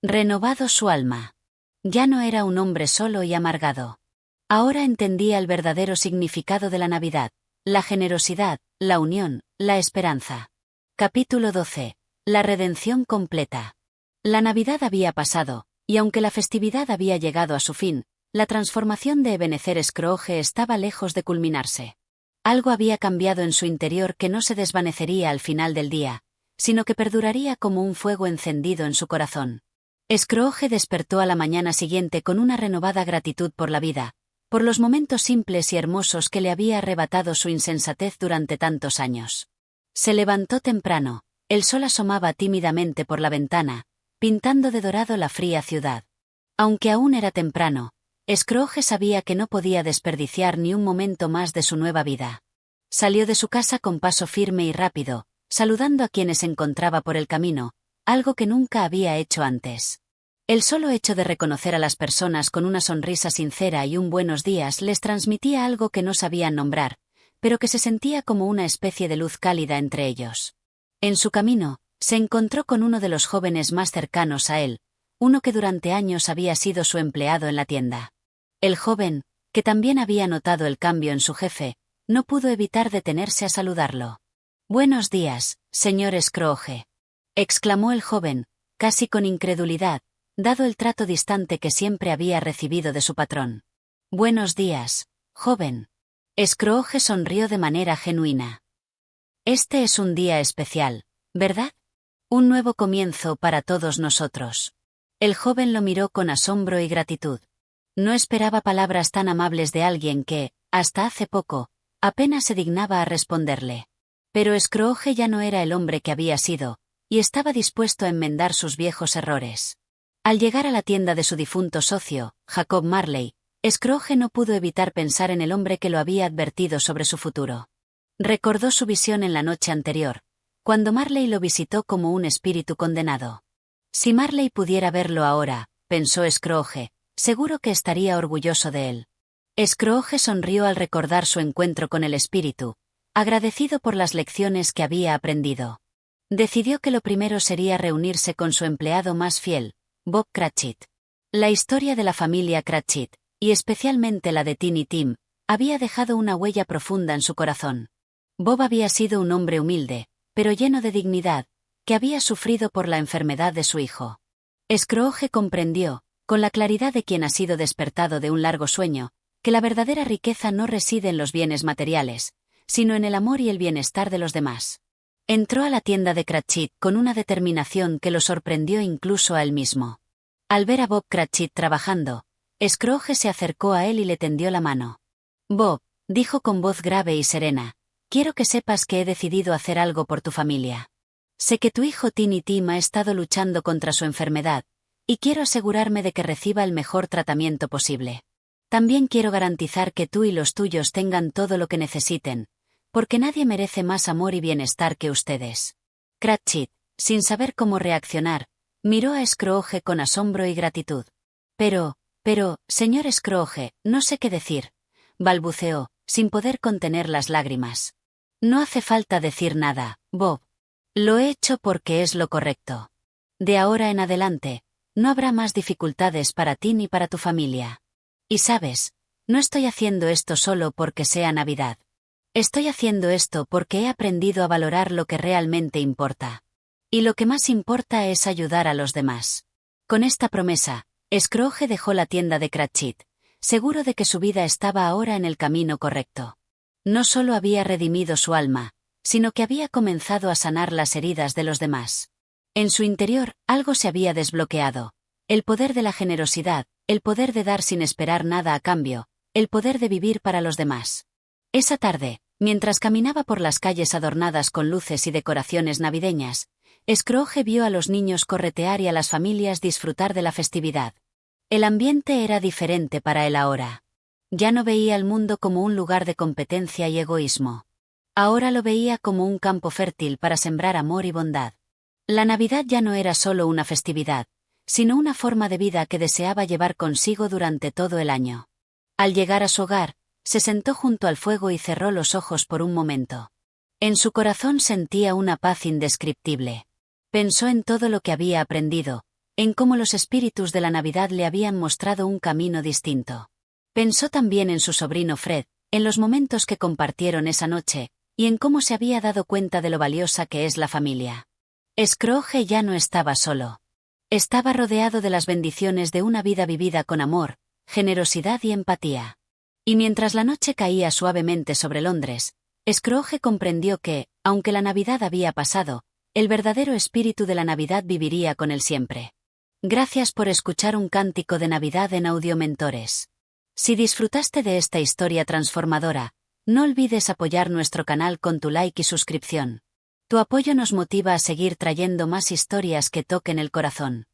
renovado su alma. Ya no era un hombre solo y amargado. Ahora entendía el verdadero significado de la Navidad, la generosidad, la unión, la esperanza. Capítulo 12. La redención completa. La Navidad había pasado, y aunque la festividad había llegado a su fin, la transformación de Ebenezer Scrooge estaba lejos de culminarse. Algo había cambiado en su interior que no se desvanecería al final del día, sino que perduraría como un fuego encendido en su corazón. Scrooge despertó a la mañana siguiente con una renovada gratitud por la vida, por los momentos simples y hermosos que le había arrebatado su insensatez durante tantos años. Se levantó temprano, el sol asomaba tímidamente por la ventana, pintando de dorado la fría ciudad. Aunque aún era temprano, Scrooge sabía que no podía desperdiciar ni un momento más de su nueva vida. Salió de su casa con paso firme y rápido, saludando a quienes encontraba por el camino, algo que nunca había hecho antes. El solo hecho de reconocer a las personas con una sonrisa sincera y un buenos días les transmitía algo que no sabían nombrar, pero que se sentía como una especie de luz cálida entre ellos. En su camino, se encontró con uno de los jóvenes más cercanos a él, uno que durante años había sido su empleado en la tienda. El joven, que también había notado el cambio en su jefe, no pudo evitar detenerse a saludarlo. «Buenos días, señor Scrooge», exclamó el joven, casi con incredulidad, dado el trato distante que siempre había recibido de su patrón. «Buenos días, joven». Scrooge sonrió de manera genuina. «Este es un día especial, ¿verdad? Un nuevo comienzo para todos nosotros». El joven lo miró con asombro y gratitud. No esperaba palabras tan amables de alguien que, hasta hace poco, apenas se dignaba a responderle. Pero Scrooge ya no era el hombre que había sido, y estaba dispuesto a enmendar sus viejos errores. Al llegar a la tienda de su difunto socio, Jacob Marley, Scrooge no pudo evitar pensar en el hombre que lo había advertido sobre su futuro. Recordó su visión en la noche anterior, cuando Marley lo visitó como un espíritu condenado. Si Marley pudiera verlo ahora, pensó Scrooge, seguro que estaría orgulloso de él. Scrooge sonrió al recordar su encuentro con el espíritu, agradecido por las lecciones que había aprendido. Decidió que lo primero sería reunirse con su empleado más fiel, Bob Cratchit. La historia de la familia Cratchit, y especialmente la de Tiny Tim, había dejado una huella profunda en su corazón. Bob había sido un hombre humilde, pero lleno de dignidad, que había sufrido por la enfermedad de su hijo. Scrooge comprendió, con la claridad de quien ha sido despertado de un largo sueño, que la verdadera riqueza no reside en los bienes materiales, sino en el amor y el bienestar de los demás. Entró a la tienda de Cratchit con una determinación que lo sorprendió incluso a él mismo. Al ver a Bob Cratchit trabajando, Scrooge se acercó a él y le tendió la mano. «Bob», dijo con voz grave y serena, «quiero que sepas que he decidido hacer algo por tu familia. Sé que tu hijo Tiny Tim ha estado luchando contra su enfermedad, y quiero asegurarme de que reciba el mejor tratamiento posible. También quiero garantizar que tú y los tuyos tengan todo lo que necesiten, porque nadie merece más amor y bienestar que ustedes». Cratchit, sin saber cómo reaccionar, miró a Scrooge con asombro y gratitud. Pero, señor Scrooge, no sé qué decir», balbuceó, sin poder contener las lágrimas. «No hace falta decir nada, Bob. Lo he hecho porque es lo correcto. De ahora en adelante, no habrá más dificultades para ti ni para tu familia. Y sabes, no estoy haciendo esto solo porque sea Navidad. Estoy haciendo esto porque he aprendido a valorar lo que realmente importa. Y lo que más importa es ayudar a los demás». Con esta promesa, Scrooge dejó la tienda de Cratchit, seguro de que su vida estaba ahora en el camino correcto. No solo había redimido su alma, sino que había comenzado a sanar las heridas de los demás. En su interior, algo se había desbloqueado: el poder de la generosidad, el poder de dar sin esperar nada a cambio, el poder de vivir para los demás. Esa tarde, mientras caminaba por las calles adornadas con luces y decoraciones navideñas, Scrooge vio a los niños corretear y a las familias disfrutar de la festividad. El ambiente era diferente para él ahora. Ya no veía el mundo como un lugar de competencia y egoísmo. Ahora lo veía como un campo fértil para sembrar amor y bondad. La Navidad ya no era solo una festividad, sino una forma de vida que deseaba llevar consigo durante todo el año. Al llegar a su hogar, se sentó junto al fuego y cerró los ojos por un momento. En su corazón sentía una paz indescriptible. Pensó en todo lo que había aprendido, en cómo los espíritus de la Navidad le habían mostrado un camino distinto. Pensó también en su sobrino Fred, en los momentos que compartieron esa noche, y en cómo se había dado cuenta de lo valiosa que es la familia. Scrooge ya no estaba solo. Estaba rodeado de las bendiciones de una vida vivida con amor, generosidad y empatía. Y mientras la noche caía suavemente sobre Londres, Scrooge comprendió que, aunque la Navidad había pasado, el verdadero espíritu de la Navidad viviría con él siempre. Gracias por escuchar un cántico de Navidad en Audiomentores. Si disfrutaste de esta historia transformadora, no olvides apoyar nuestro canal con tu like y suscripción. Tu apoyo nos motiva a seguir trayendo más historias que toquen el corazón.